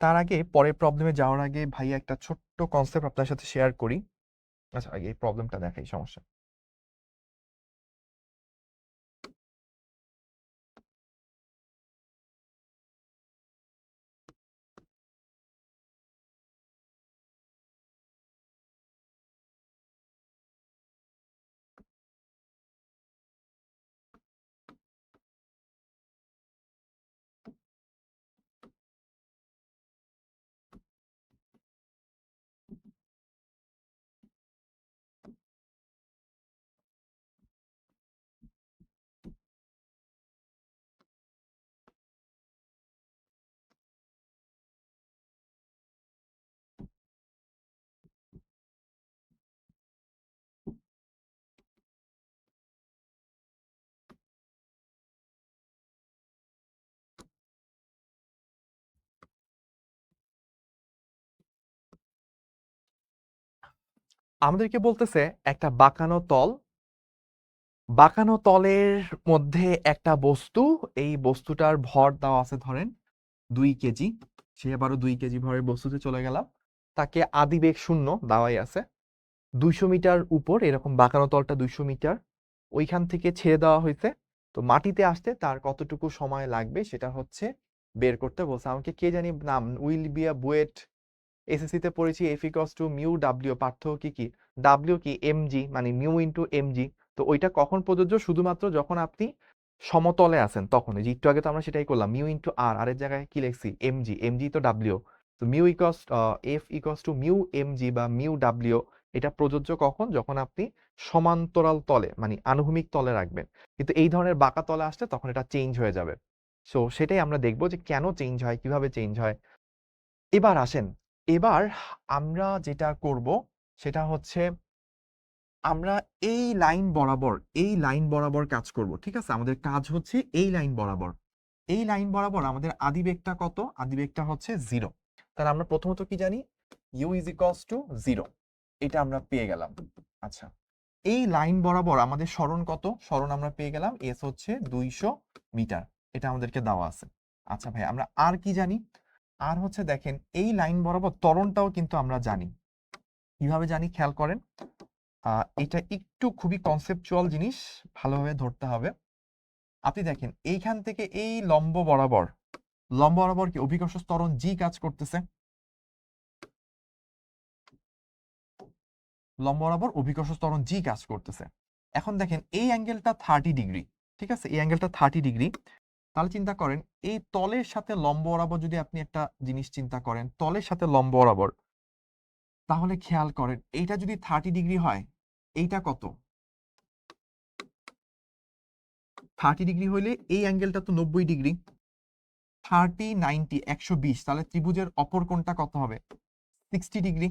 তার আগে পরের প্রবলেমে যাওয়ার আগে ভাই একটা ছোট্ট কনসেপ্ট আপনার সাথে শেয়ার করি। আচ্ছা, আগে এই প্রবলেমটা দেখাই, সমস্যা। আমাদেরকে বলতেছে একটা বাঁকানো তলের মধ্যে একটা বস্তু, এই বস্তুটার ভর দেওয়া আছে ধরেন 2 কেজি। সে আবারও 2 কেজি ভরের বস্তুতে চলে গেলাম, তাকে আদিবেগ 0 দেওয়াই আছে। 200 মিটার উপর, এরকম বাঁকানো তলটা 200 মিটার, ওইখান থেকে ছেড়ে দেওয়া হয়েছে। তো মাটিতে আসতে তার কতটুকু সময় লাগবে সেটা হচ্ছে বের করতে বলছে আমাকে। কে জানি নাম, will be a BUET. SSC তে পড়েছি F equals to mu W, পার্থক্য কি কি? ডাব্লিউ কি এমজি, মানে মিউ ইন্টু এমজি। তো ওইটা কখন প্রযোজ্য? শুধুমাত্র যখন আপনি সমতলে আছেন তখন। এই যে একটু আগে তো আমরা সেটাই করলাম, মিউ ইন্টু আর, এর জায়গায় কি লিখছি? এমজি। এমজি তো ডাব্লিউ। তো mu equals F equals to mu MG বা মিউ ডাব্লিউ। এটা প্রযোজ্য কখন? যখন আপনি সমান্তরাল তলে, মানে আনুভূমিক তলে রাখবেন। কিন্তু এই ধরনের বাঁকা তলে আসলে তখন এটা চেঞ্জ হয়ে যাবে। সো সেটাই আমরা দেখবো যে কেন চেঞ্জ হয়, কিভাবে চেঞ্জ হয়। এবার আসেন, এবার আমরা যেটা করব সেটা হচ্ছে আমরা এই লাইন বরাবর কাজ করব। ঠিক আছে, আমাদের কাজ হচ্ছে এই লাইন বরাবর। এই লাইন বরাবর আমাদের আদিবেগটা কত? আদিবেগটা হচ্ছে 0। তাহলে আমরা প্রথমত কি জানি? ইউ ইজ ইকুয়ালস টু 0, এটা আমরা পেয়ে গেলাম। আচ্ছা, এই লাইন বরাবর আমাদের সরণ কত? সরণ আমরা পেয়ে গেলাম, এস হচ্ছে 200 মিটার, এটা আমাদেরকে দেওয়া আছে। আচ্ছা ভাই, আমরা আর কি জানি? আর হচ্ছে দেখেন, এই লাইন বরাবর ত্বরণটাও কিন্তু আমরা জানি। কিভাবে জানি খেয়াল করেন। এটা একটু খুবই কনসেপচুয়াল জিনিস, ভালোভাবে ধরতে হবে। আপনি দেখেন এইখান থেকে এই লম্ব বরাবর কি অভিকর্ষ ত্বরণ জি কাজ করতেছে? লম্ব বরাবর অভিকর্ষ ত্বরণ জি কাজ করতেছে। এখন দেখেন এই অ্যাঙ্গেলটা 30 ডিগ্রি। ঠিক আছে, এই অ্যাঙ্গেলটা 30 ডিগ্রি। তাহলে চিন্তা করেন এই তলের সাথে লম্ব বরাবর যদি আপনি একটা জিনিস চিন্তা করেন, তলের সাথে লম্ব বরাবর, তাহলে খেয়াল করেন এইটা যদি 30 ডিগ্রি হয়, এইটা কত? 30 ডিগ্রি হইলে এই অ্যাঙ্গেলটা তো 90 ডিগ্রি। 30, 90, 120। তাহলে ত্রিভুজের অপর কোণটা কত হবে? 60 ডিগ্রি।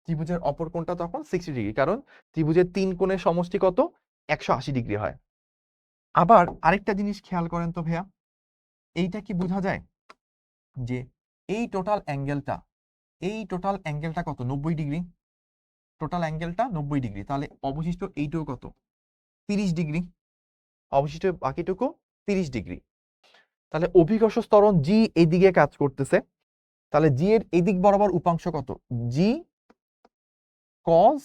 ত্রিভুজের অপর কোণটা তখন 60 ডিগ্রি, কারণ ত্রিভুজের 3 কোণের সমষ্টি কত? 180 ডিগ্রি হয়। আবার আরেকটা জিনিস খেয়াল করেন তো ভাইয়া, এইটা কি বোঝা যায় যে এই টোটাল অ্যাঙ্গেলটা কত? 90 ডিগ্রি। টোটাল অ্যাঙ্গেলটা 90 ডিগ্রি, তাহলে অবশিষ্ট এইটুকু কত? 30 ডিগ্রি। অবশিষ্ট বাকিটুকু 30 ডিগ্রি। তাহলে অভিকর্ষ ত্বরণ জি এইদিকে কাজ করতেছে। তাহলে জি এর এদিক বরাবর উপাংশ কত? জি কস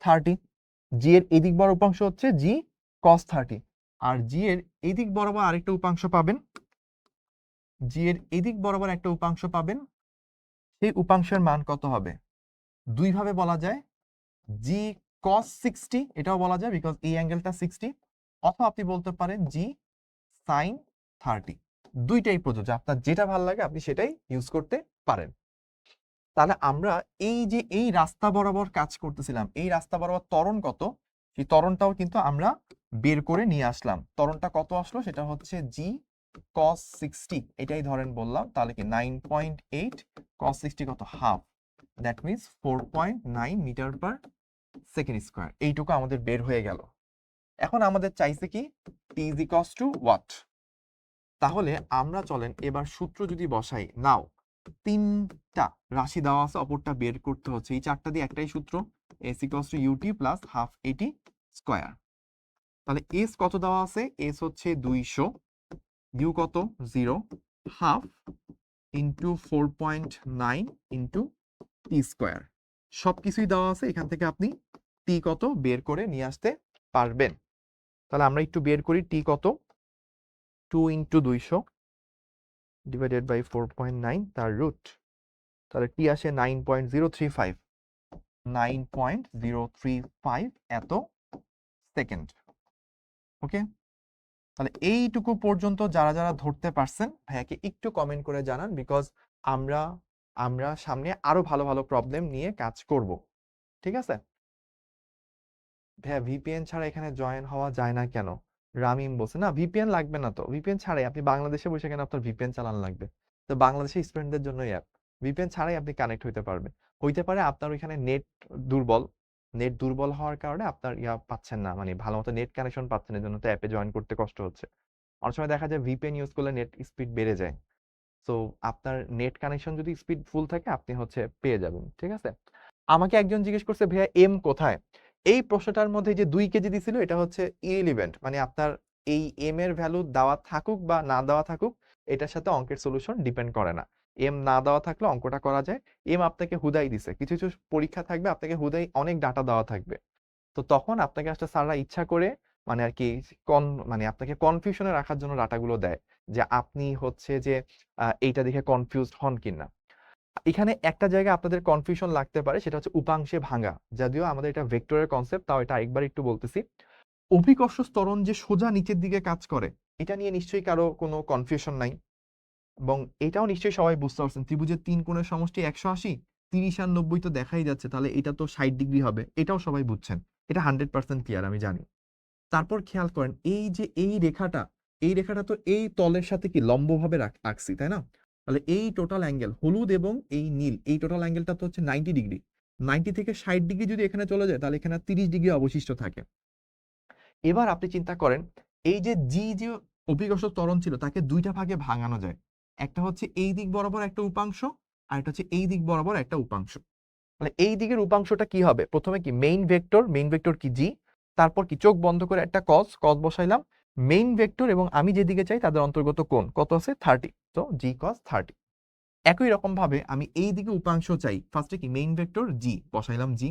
30। জি এর এদিক বরাবর উপাংশ হচ্ছে জি কস 30। আর জি এর এদিক বরাবর আরেকটা উপাংশ পাবেন, জি এর এদিক বরাবর একটা উপাংশ পাবেন। সেই উপাংশের মান কত হবে? দুইভাবে বলা যায়, জি কস 60 এটাও বলা যায়, বিকজ এই অ্যাঙ্গেলটা 60। অথবা আপনি বলতে পারেন জি সাইন 30। দুইটাই প্রযোজ্য, আপনার যেটা ভালো লাগে আপনি সেটাই ইউজ করতে পারেন। তাহলে আমরা এই যে এই রাস্তা বরাবর কাজ করতেছিলাম, এই রাস্তা বরাবর ত্বরণ কত, সেই ত্বরণটাও কিন্তু আমরা বের করে নিয়ে আসলাম। ত্বরণটা কত আসলো? সেটা হচ্ছে জি cos 60, এটাই ধরেন বললাম। তাহলে কি 9.8 cos 60 কত? Half. That means 4.9 metre per second square. এইটুকু আমাদের বের হয়ে গেল। এখন আমাদের চাইছে কি? T is equals to what? তাহলে আমরা চলেন এবার সূত্র যদি বসাই, নাও 3টা রাশি দেওয়া আছে, অপরটা বের করতে হচ্ছে। এই 4টা দিয়ে একটাই সূত্র, s = ut + half at square. তাহলে s কত দেওয়া আছে? s হচ্ছে 200, u কত? 0, half into 4.9 into T square. সবকিছুই দেওয়া আছে, এখান থেকে আপনি টি কত বের করে নিয়ে আসতে পারবেন। তাহলে আমরা একটু বের করি, টি কত? 2 ইন্টু 200 ডিভাইডেড বাই 4.9 তার রুট। তাহলে টি আসে 9.035, 9.035 এত সেকেন্ড। ওকে, তাহলে এইটুকু পর্যন্ত যারা যারা ধরতে পারছেন ভাইয়াকে একটু কমেন্ট করে জানান, বিকজ আমরা আমরা সামনে আরো ভালো ভালো প্রবলেম নিয়ে কাজ করব। ঠিক আছে ভাইয়া, ভিপিএন ছাড়া এখানে জয়েন হওয়া যায় না কেন? রামিম বলছে না, ভিপিএন লাগবে না তো। ভিপিএন ছাড়াই আপনি বাংলাদেশে বসে কেন আপনার ভিপিএন চালানো লাগবে? তো বাংলাদেশের স্টুডেন্টদের জন্য অ্যাপ, ভিপিএন ছাড়াই আপনি কানেক্ট হইতে পারবেন। হইতে পারে আপনার ওইখানে দুর্বল নেট দুর্বল হওয়ার কারণে আপনার পাচ্ছেন না, মানে ভালো মতো নেট কানেকশন পাচ্ছেন, এর জন্য তো অ্যাপে জয়েন করতে কষ্ট হচ্ছে। অনেক সময় দেখা যায় ভিপিএন ইউজ করলে নেট স্পিড বেড়ে যায়। সো আপনার নেট কানেকশন যদি স্পিড ফুল থাকে আপনি হচ্ছে পেয়ে যাবেন। ঠিক আছে, আমাকে একজন জিজ্ঞেস করছে ভাইয়া এম কোথায়? এই প্রশ্নটার মধ্যে যে 2 কেজি দিছিল এটা হচ্ছে ইরিলিভেন্ট, মানে আপনার এই এম এর ভ্যালু দেওয়া থাকুক বা না দেওয়া থাকুক এটার সাথে অঙ্কের সলিউশন ডিপেন্ড করে না। এম না দেওয়া থাকলে অঙ্কটা করা যায়। এম আপনাকে হুদাই দিছে, কিছু কিছু পরীক্ষা থাকবে আপনাকে হুদাই অনেক ডাটা দেওয়া থাকবে, তো তখন আপনাকে আসলে স্যাররা ইচ্ছা করে মানে আর কি মানে আপনাকে কনফিউশনে রাখার জন্য ডাটাগুলো দেয়, যে আপনি হচ্ছে যে এইটা দেখে কনফিউজড হন কিনা। এখানে একটা জায়গায় আপনাদের কনফিউশন লাগতে পারে, সেটা হচ্ছে উপাংশে ভাঙা। যদিও আমাদের এটা ভেক্টরের কনসেপ্ট, তাও এটা আরেকবার একটু বলতেছি। অভিকর্ষ ত্বরণ যে সোজা নিচের দিকে কাজ করে, এটা নিয়ে নিশ্চয়ই কারো কোনো কনফিউশন নাই, এবং এটাও নিশ্চয়ই সবাই বুঝতে পারছেন। ত্রিভুজের 3 কোণের সমষ্টি 180, 30 আর 90 তো দেখাই যাচ্ছে, তাহলে এটা তো 60 ডিগ্রি হবে, এটাও সবাই বুঝছেন। এটা 100% ক্লিয়ার, আমি জানি। তারপর খেয়াল করেন এই যে এই রেখাটা তো এই তলের সাথে কি লম্বভাবে আঁকছি, তাই না? তাহলে এই টোটাল অ্যাঙ্গেল হলুদ এবং এই নীল, এই টোটাল অ্যাঙ্গেলটা তো হচ্ছে 90 ডিগ্রি। 90 থেকে 60 ডিগ্রি যদি এখানে চলে যায় তাহলে এখানে 30 ডিগ্রি অবশিষ্ট থাকে। এবার আপনি চিন্তা করেন এই যে জি যে অভিকর্ষ ত্বরণ ছিল তাকে দুইটা ভাগে ভাঙানো যায়। একটা হচ্ছে এই দিক বরাবর একটা উপাংশ, আর একটা হচ্ছে এই দিক বরাবর একটা উপাংশ। মানে এই দিকের উপাংশটা কি হবে? প্রথমে কি মেইন ভেক্টর কি জি, তারপর কি চোখ বন্ধ করে একটা কস বসাইলাম, মেইন ভেক্টর এবং আমি যেদিকে চাই তাদের অন্তর্গত কোণ কত আছে? 30, তো জি cos 30। একই রকম ভাবে আমি এই দিকে উপাংশ চাই, ফার্স্টে কি মেইন ভেক্টর জি বসাইলাম জি,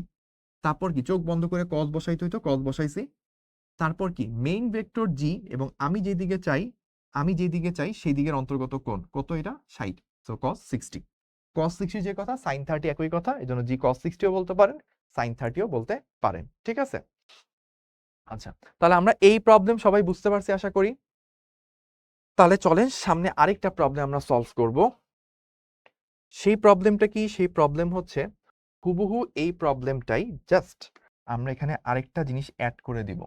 তারপর কি চোখ বন্ধ করে কস বসাইতে হইতো, কস বসাইছি, তারপর কি মেইন ভেক্টর জি এবং আমি যেদিকে চাই সেই দিকের অন্তর্গত কোণ কত? এটা 60, সো cos 60। cos 60 যে কথা sin 30 একই কথা, এজন্য জি cos 60ও বলতে পারেন, sin 30ও বলতে পারেন। ঠিক আছে, আচ্ছা তাহলে আমরা এই প্রবলেম সবাই বুঝতে পারছি আশা করি। তাহলে চলেন সামনে আরেকটা প্রবলেম আমরা সলভ করব। সেই প্রবলেমটা কি? সেই প্রবলেম হচ্ছে হুবহু এই প্রবলেমটাই, জাস্ট আমরা এখানে আরেকটা জিনিস অ্যাড করে দিব।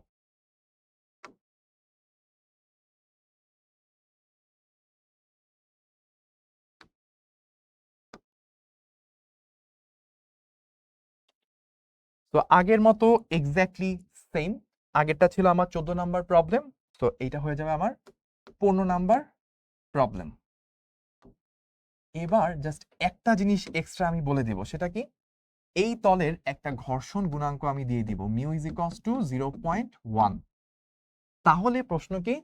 তো আগের মতো এক্স্যাক্টলি সেম, আগেরটা ছিল আমার 14 নাম্বার প্রবলেম, তো এইটা হয়ে যাবে আমার 15 নাম্বার প্রবলেম। এবার জাস্ট একটা জিনিস এক্সট্রা আমি বলে দিব, সেটা কি? এই তলের একটা ঘর্ষণ গুণাঙ্ক আমি দিয়ে দিব, মিউ ইজ ইকুয়ালস টু 0.1। তাহলে প্রশ্ন কি?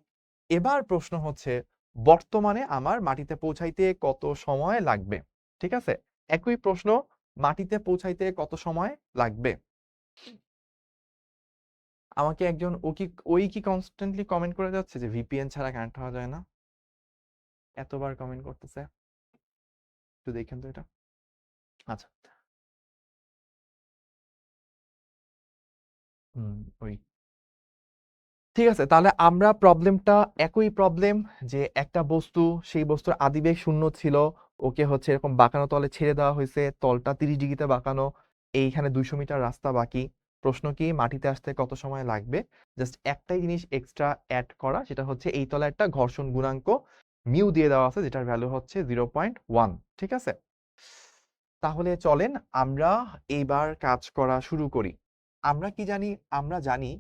এবার প্রশ্ন হচ্ছে বর্তমানে আমার মাটিতে পৌঁছাইতে কত সময় লাগবে? ঠিক আছে, একই প্রশ্ন, মাটিতে পৌঁছাইতে কত সময় লাগবে? আমাকে একজন ওই কি কনস্ট্যান্টলি কমেন্ট করে যাচ্ছে যে ভিপিএন ছাড়া কানেক্ট হওয়া যায় না, এতবার কমেন্ট করতেছে, একটু দেখেন তো এটা। আচ্ছা, ওই ঠিক আছে, তাহলে আমরা প্রবলেমটা একই প্রবলেম, যে একটা বস্তু, সেই বস্তুর আদিবেগ 0 ছিল, ওকে হচ্ছে এরকম বাঁকানো তলে ছেড়ে দেওয়া হয়েছে, তলটা 30 ডিগ্রিতে বাঁকানো, এইখানে 200 মিটার রাস্তা বাকি। প্রশ্ন কি? মাটিতে আসতে কত সময় লাগবে? জাস্ট একটাই জিনিস এক্সট্রা অ্যাড করা, সেটা হচ্ছে এই তলে একটা ঘর্ষণ গুণাঙ্ক মিউ দিয়ে দেওয়া আছে, যেটার ভ্যালু হচ্ছে 0.1। ঠিক আছে, তাহলে চলেন আমরা এইবার কাজ করা শুরু করি। আমরা কি জানি? আমরা জানি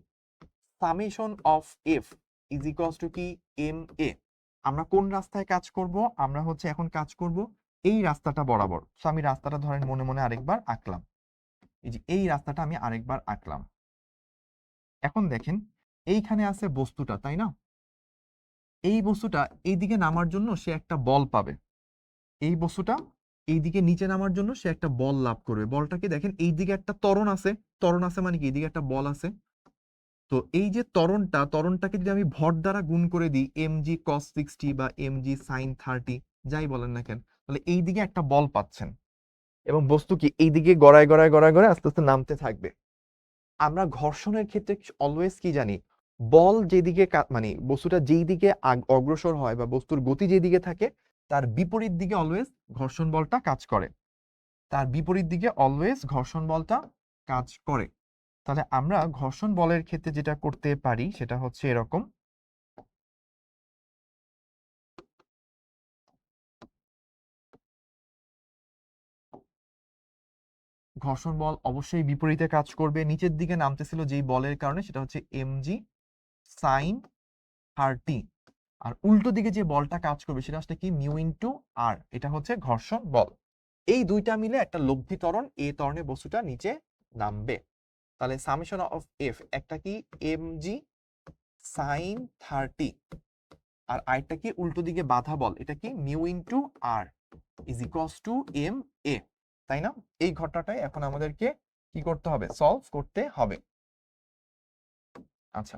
summation of F is equals two কি? M A. আমরা কোন রাস্তায় কাজ করব? আমরা হচ্ছে এখন কাজ করব এই রাস্তাটা বরাবর। সো আমি রাস্তাটা ধরেন মনে মনে আরেকবার আঁকলাম। এই যে এই রাস্তাটা আমি আরেকবার আঁকলাম। এখন দেখেন এইখানে আছে বস্তুটা, তাই না? এই বস্তুটা এইদিকে নামার জন্য সে একটা বল পাবে। এই বস্তুটা এইদিকে নিচে নামার জন্য সে একটা বল লাভ করবে। বলটাকে দেখেন এইদিকে একটা ত্বরণ আছে। ত্বরণ আছে মানে কি? এইদিকে একটা বল আছে। তো এই যে ত্বরণটাকে যদি আমি ভর দ্বারা গুণ করে দিই mg cos 60 বা mg sin 30 যাই বলেন না কেন, তাহলে এই দিকে একটা বল পাচ্ছেন এবং বস্তু কি এই দিকে গড়ায় গড়ায় গড়ায় গড়ায় আস্তে আস্তে নামতে থাকবে। আমরা ঘর্ষণের ক্ষেত্রে অলওয়েজ কি জানি? বল যেদিকে মানে বস্তুটা যেই দিকে অগ্রসর হয় বা বস্তুর গতি যেদিকে থাকে তার বিপরীত দিকে অলওয়েজ ঘর্ষণ বলটা কাজ করে। তার বিপরীত দিকে অলওয়েজ ঘর্ষণ বলটা কাজ করে। তাহলে আমরা ঘর্ষণ বলের ক্ষেত্রে যেটা করতে পারি সেটা হচ্ছে এরকম। ঘর্ষণ বল অবশ্যই বিপরীতে কাজ করবে। নিচের দিকে নামতেছিল যেই বলের কারণে সেটা হচ্ছে mg sin 30, আর উল্টো দিকে যে বলটা কাজ করবে সেটা আসলে কি মিউ ইনটু আর। এটা হচ্ছে ঘর্ষণ বল। এই দুইটা মিলে একটা লব্ধি ত্বরণ, এ ত্বরণে বস্তুটা নিচে নামবে। তাহলে সামেশন অফ এফ একটা কি mg sin 30 আর আরেকটা কি উল্টো দিকে বাধা বল, এটা কি mu into R is equals to M A, তাই না? এই ঘটনাটাই এখন আমাদেরকে কি করতে হবে? সলভ করতে হবে। আচ্ছা,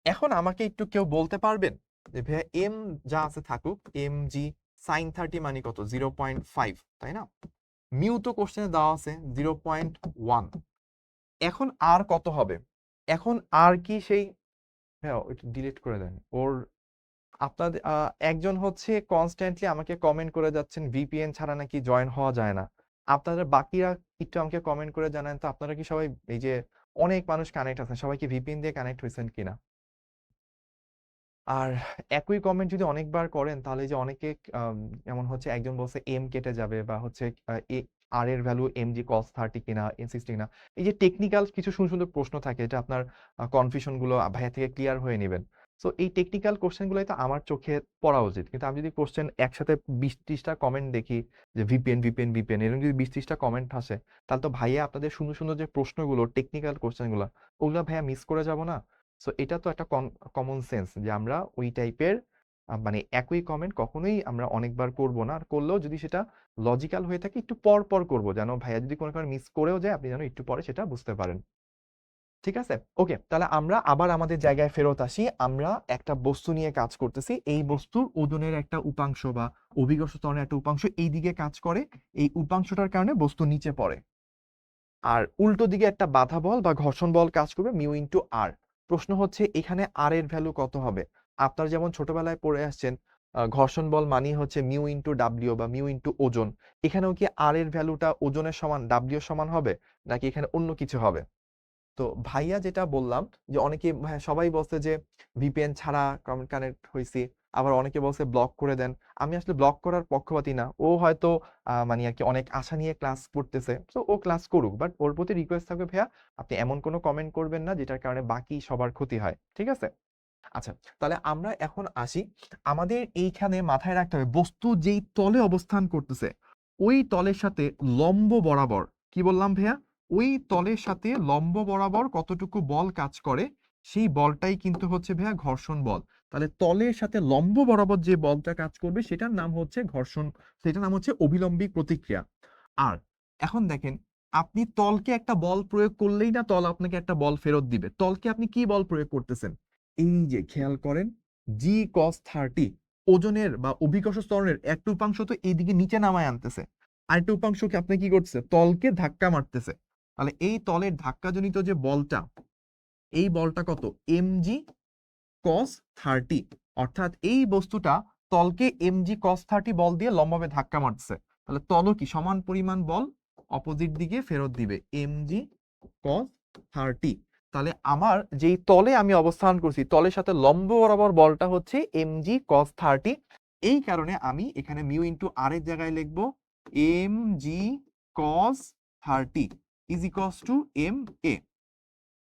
এখন আমাকে একটু কেউ বলতে পারবেন যে ভাইয়া এম যা আছে থাকুক, এম জি সাইন 30 মানে কত? 0.5, তাই না? মিউ তো কোশ্চেনে দেওয়া আছে 0.1। এখন আর কত হবে? এখন আর কি সেই, হ্যাঁ ওইটা ডিলিট করে দেন ওর। আপনাদের একজন হচ্ছে কনস্ট্যান্টলি আমাকে কমেন্ট করে যাচ্ছেন ভিপিএন ছাড়া নাকি জয়েন হওয়া যায় না। আপনাদের বাকিরা একটু আমাকে কমেন্ট করে জানান তো আপনারা কি সবাই, এই যে অনেক মানুষ কানেক্ট আছেন, সবাই কি ভিপিএন দিয়ে কানেক্ট হয়েছেন কিনা? আর একই কমেন্ট যদি অনেকবার করেন তাহলে যে অনেকে যেমন হচ্ছে একজন বলছে এম কেটে যাবে বা হচ্ছে আর এর ভ্যালু mg cos 30 কিনা n60 কিনা, এই যে টেকনিক্যাল কিছু সুন্দর সুন্দর প্রশ্ন থাকে এটা আপনার কনফিউশন গুলো ভাইয়া থেকে ক্লিয়ার হয়ে নেবেন। সো এই টেকনিক্যাল কোশ্চেন গুলোই তো আমার চোখে পড়া উচিত, কিন্তু আমি যদি কোশ্চেন একসাথে 20-30টা কমেন্ট দেখি যে ভিপিএন ভিপিএন ভিপিএন এরকম যদি 20-30টা কমেন্ট আসে, তাহলে তো ভাইয়া আপনাদের সুন্দর সুন্দর যে প্রশ্নগুলো টেকনিক্যাল কোশ্চেন গুলো ওগুলো ভাইয়া মিস করে যাব না? সো এটা তো একটা কমন সেন্স যে আমরা ওই টাইপের মানে একই কমেন্ট কখনোই আমরা অনেকবার করব না, আর করলেও যদি সেটা লজিক্যাল হয়ে থাকে একটু পর পর করব, যেন ভাইয়া যদি কোনো কারণে মিস করেও যায় আপনি যেন একটু পরে সেটা বুঝতে পারেন। ঠিক আছে, ওকে, তাহলে আমরা আবার আমাদের জায়গায় ফেরত আসি। আমরা একটা বস্তু নিয়ে কাজ করতেছি, এই বস্তুর ওজনের একটা উপাংশ বা অভিকর্ষ ত্বরণের একটা উপাংশ এই দিকে কাজ করে, এই উপাংশটার কারণে বস্তু নিচে পড়ে। আর উল্টো দিকে একটা বাধা বল বা ঘর্ষণ বল কাজ করবে মিউ ইনটু আর। প্রশ্ন হচ্ছে এখানে আর এর ভ্যালু কত হবে? আপনারা যেমন ছোটবেলায় পড়ে আসছেন ঘর্ষণ বল মানে হচ্ছে মিউ ইনটু ডাব্লিউ বা মিউ ইনটু ওজন। এখানেও কি আর এর ভ্যালুটা ওজনের সমান ডাব্লিউ সমান হবে নাকি এখানে অন্য কিছু হবে? তো ভাইয়া যেটা বললাম যে অনেকে হ্যাঁ সবাই বলছে যে ভিপিএন ছাড়া কানেক্ট হয়েছি, আবার অনেকে বলছে ব্লক করে দেন। আমি আসলে ব্লক করার পক্ষপাতী না। ও হয়তো মানে আর কি অনেক আশা নিয়ে ক্লাস করতেছে, তো ও ক্লাস করুক, বাট ওর প্রতি রিকোয়েস্ট থাকবে ভাইয়া আপনি এমন কোনো কমেন্ট করবেন না যেটার কারণে বাকি সবার ক্ষতি হয়, ঠিক আছে? আচ্ছা, তাহলে আমরা এখন আসি। আমাদের এইখানে মাথায় রাখতে হবে বস্তু যেই তলে অবস্থান করতেছে ওই তলের সাথে লম্ব বরাবর, কি বললাম ভাইয়া? ওই তলের সাথে লম্ব বরাবর কতটুকু বল কাজ করে সেই বলটাই কিন্তু হচ্ছে ভাইয়া ঘর্ষণ বল। তাহলে তলের সাথে লম্ব বরাবর যে বলটা কাজ করবে সেটার নাম হচ্ছে ঘর্ষণ, সেটার নাম হচ্ছে অভিলম্বী প্রতিক্রিয়া। আর এখন দেখেন আপনি তলকে একটা বল প্রয়োগ করলেই না তল আপনাকে একটা বল ফেরত দিবে। তলকে আপনি কি বল প্রয়োগ করতেছেন? এই যে খেয়াল করেন জি কস 30 ওজনের বা অভিকর্ষ ত্বরণের একটা উপাংশ তো এইদিকে নিচে নামায় আনতেছে, আরেকটা উপাংশকে আপনি কি করতেছে? তলকে ধাক্কা মারতেছে। তাহলে এই তলের ধাক্কাজনিত যে বলটা, এই বলটা কত? mg cos 30, অর্থাৎ এই বস্তুটা তলকে mg cos 30 বল দিয়ে লম্বভাবে ধাক্কা মারছে। তাহলে তলও কি সমান পরিমাণ বল অপোজিট দিকে ফেরত দিবে mg cos 30। তাহলে আমার যেই তলে আমি অবস্থান করছি তলের সাথে লম্ব বরাবর বলটা হচ্ছে mg cos 30। এই কারণে আমি এখানে মিউ ইনটু আর এর জায়গায় লিখব mg cos 30 is equals two ma।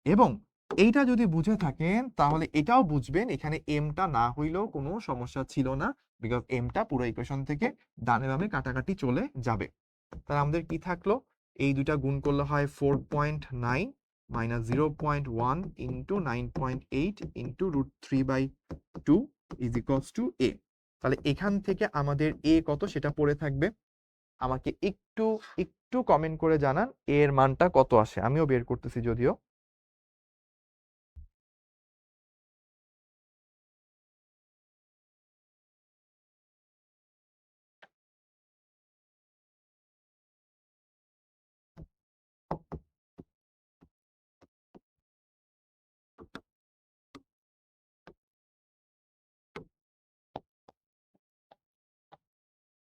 এবং এইটা যদি বুঝে থাকেন তাহলে এটাও বুঝবেন এখানে এমটা না হইলেও কোনো সমস্যা ছিল না, বিকজ এমটা পুরো ইকুয়েশন থেকে ডানে বামে কাটাকাটি চলে যাবে। তাহলে আমাদের কি থাকলো, এই দুইটা গুণ করলে হয় 4.9 minus 0.1 into 9.8 into √3/2 is equals to A. তাহলে এখান থেকে আমাদের এ কত সেটা পড়ে থাকবে। আমাকে একটু একটু কমেন্ট করে জানান এর মানটা কত আসে, আমিও বের করতেছি যদিও।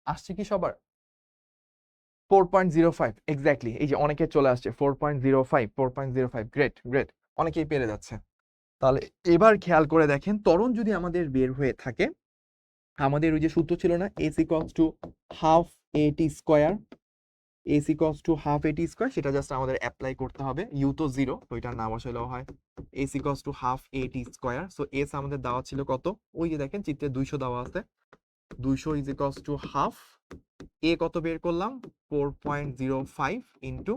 আসছে কি সবার? 4.05 এক্স্যাক্টলি, এই যে অনেকের চলে আসছে 4.05 4.05, গ্রেট গ্রেট, অনেকেই পেরে যাচ্ছে। তাহলে এবার খেয়াল করে দেখেন ত্বরণ যদি আমাদের বের হয়ে থাকে, আমাদের ওই যে সূত্র ছিল না, এস ইকুয়ালস টু হাফ এটি square, S equals to half এটি স্কোয়ার, সেটা জাস্ট আমাদের অ্যাপ্লাই করতে হবে। ইউ তো জিরো, তো এটা না বসালেও হয়। এস ইকুয়ালস টু হাফ এটি স্কোয়ার, সো এস আমাদের দেওয়া ছিল কত, ওই যে দেখেন চিত্রে 200 দেওয়া আছে, 200 ইজ ইকুয়ালস টু হাফ, এ কত বের করলাম 4.05 ইন্টু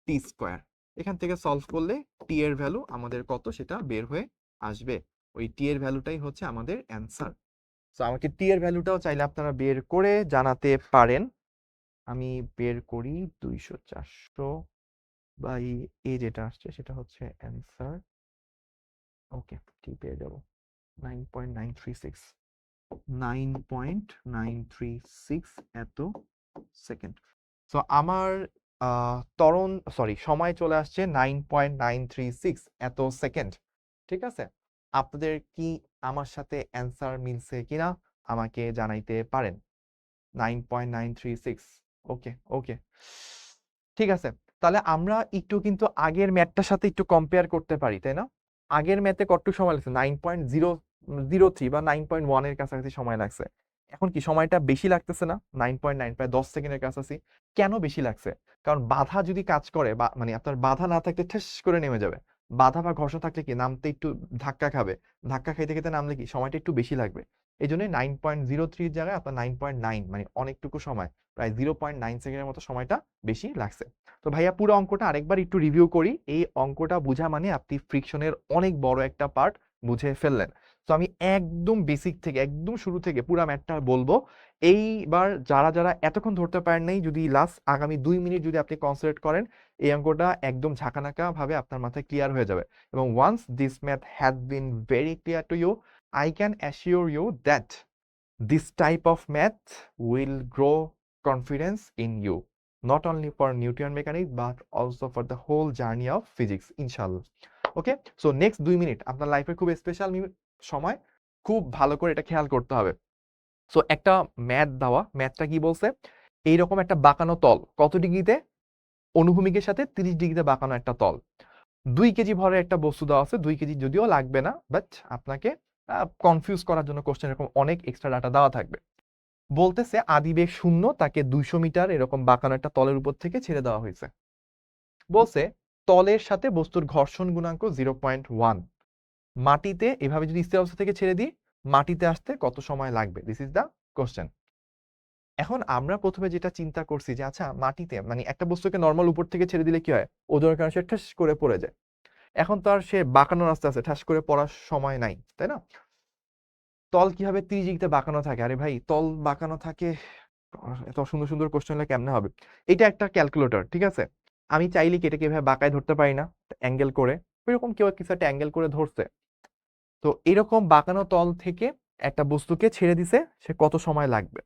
টি স্কোয়ার। এখান থেকে সলভ করলে টি এর ভ্যালু আমাদের কত সেটা বের হয়ে আসবে, ওই টি এর ভ্যালুটাই হচ্ছে আমাদের অ্যান্সার। সো আমাকে টি এর ভ্যালুটাও চাইলে আপনারা বের করে জানাতে পারেন। আমি বের করি 200 400 বাই এ যেটা আসছে সেটা হচ্ছে অ্যান্সার। ওকে, টি পেয়ে যাব 9.936, 9.936 এত সেকেন্ড। সো আমার ত্বরণ সরি সময় চলে আসছে 9.936 এত সেকেন্ড। ঠিক আছে, আপনাদের কি আমার সাথে অ্যান্সার মিলছে কিনা আমাকে জানাইতে পারেন। 9.936, ওকে ওকে, ঠিক আছে। তাহলে আমরা একটু কিন্তু আগের ম্যাথটার সাথে একটু কম্পেয়ার করতে পারি, তাই না? আগের ম্যাথে কতটুকু সময় লাগছে, 9.003 বা 9.1 এর কাছাকাছি সময় লাগছে। এখন কি সময়টা বেশি লাগতেছে না? 9.9, প্রায় 10 সেকেন্ডের কাছাকাছি। কেন বেশি লাগছে? কারণ বাধা যদি কাজ করে, বা মানে আপনার বাধা না থাকলে ঠেস করে নেমে যাবে, বাধা বা ঘর্ষণ থাকলে কি নামতে একটু ধাক্কা খাবে, ধাক্কা খাইতে খেতে নামলে কি সময়টা একটু বেশি লাগবে। এই জন্য 9.03 জায়গায় আপনার 9.9, মানে অনেকটুকু সময়, প্রায় 0.9 সেকেন্ডের মতো সময়টা বেশি লাগছে। তো ভাইয়া পুরো অঙ্কটা আরেকবার একটু রিভিউ করি। এই অঙ্কটা বোঝা মানে আপনি ফ্রিকশনের অনেক বড় একটা পার্ট বুঝে ফেললেন। তো আমি একদম বেসিক থেকে একদম শুরু থেকে পুরো ম্যাথটা বলবো। এইবার যারা যারা এতক্ষণ ধরতে পারেন নাই, যদি লাস্ট আগামী 2 মিনিট যদি আপনি কনসেন্ট্রেট করেন, এই অঙ্কটা একদম ঝাঁকানাকা ভাবে আপনার মাথায় ক্লিয়ার হয়ে যাবে। এবং once this math has been very clear to you, I can assure you that this type of math will grow confidence in you, not only for Newton mechanics but also for the whole journey of physics, inshallah. Okay, so next 2 minute আপনার লাইফের খুব special সময়, খুব ভালো করে এটা খেয়াল করতে হবে। সো একটা ম্যাথ দেওয়া, ম্যাথটা কি বলছে, এইরকম একটা বাঁকানো তল, কত ডিগ্রিতে, অনুভূমিকের সাথে 30 ডিগ্রিতে বাঁকানো একটা তল, 2 কেজি ভরের একটা বস্তু দেওয়া আছে। 2 কেজি যদিও লাগবে না, বাট আপনাকে কনফিউজ করার জন্য কোশ্চেন এরকম অনেক এক্সট্রা ডাটা দেওয়া থাকবে। বলতেছে আদিবেগ 0, তাকে 200 মিটার এরকম বাঁকানো একটা তলের উপর থেকে ছেড়ে দেওয়া হয়েছে। বলছে তলের সাথে বস্তুর ঘর্ষণ গুণাঙ্ক 0.1, মাটিতে এভাবে যদি স্থির অবস্থা থেকে ছেড়ে দিই, মাটিতে আসতে কত সময় লাগবে, দিস ইজ দ্য কোশ্চেন। এখন আমরা প্রথমে যেটা চিন্তা করছি যে আচ্ছা মাটিতে, মানে একটা বস্তুকে নর্মাল উপর থেকে ছেড়ে দিলে কি হয়, ওজনের কারণে সে ঠাস করে পড়ে যায়। এখন তো আর সে বাঁকানোর রাস্তা আছে, ঠাস করে পড়ার সময় নাই, তাই না? তল কিভাবে 30 ডিগ্রিতে বাঁকানো থাকে? আরে ভাই তল বাঁকানো থাকে, এত সুন্দর সুন্দর কোশ্চেন কেমনে হবে? এটা একটা ক্যালকুলেটর, ঠিক আছে? আমি চাইলে কি এটাকে এভাবে বাঁকায় ধরতে পারি না, অ্যাঙ্গেল করে? এরকম কেউ কিছু একটা অ্যাঙ্গেল করে ধরছে, তো এরকম বাঁকানো তল থেকে একটা বস্তুকে ছেড়ে দিছে, সে কত সময় লাগবে?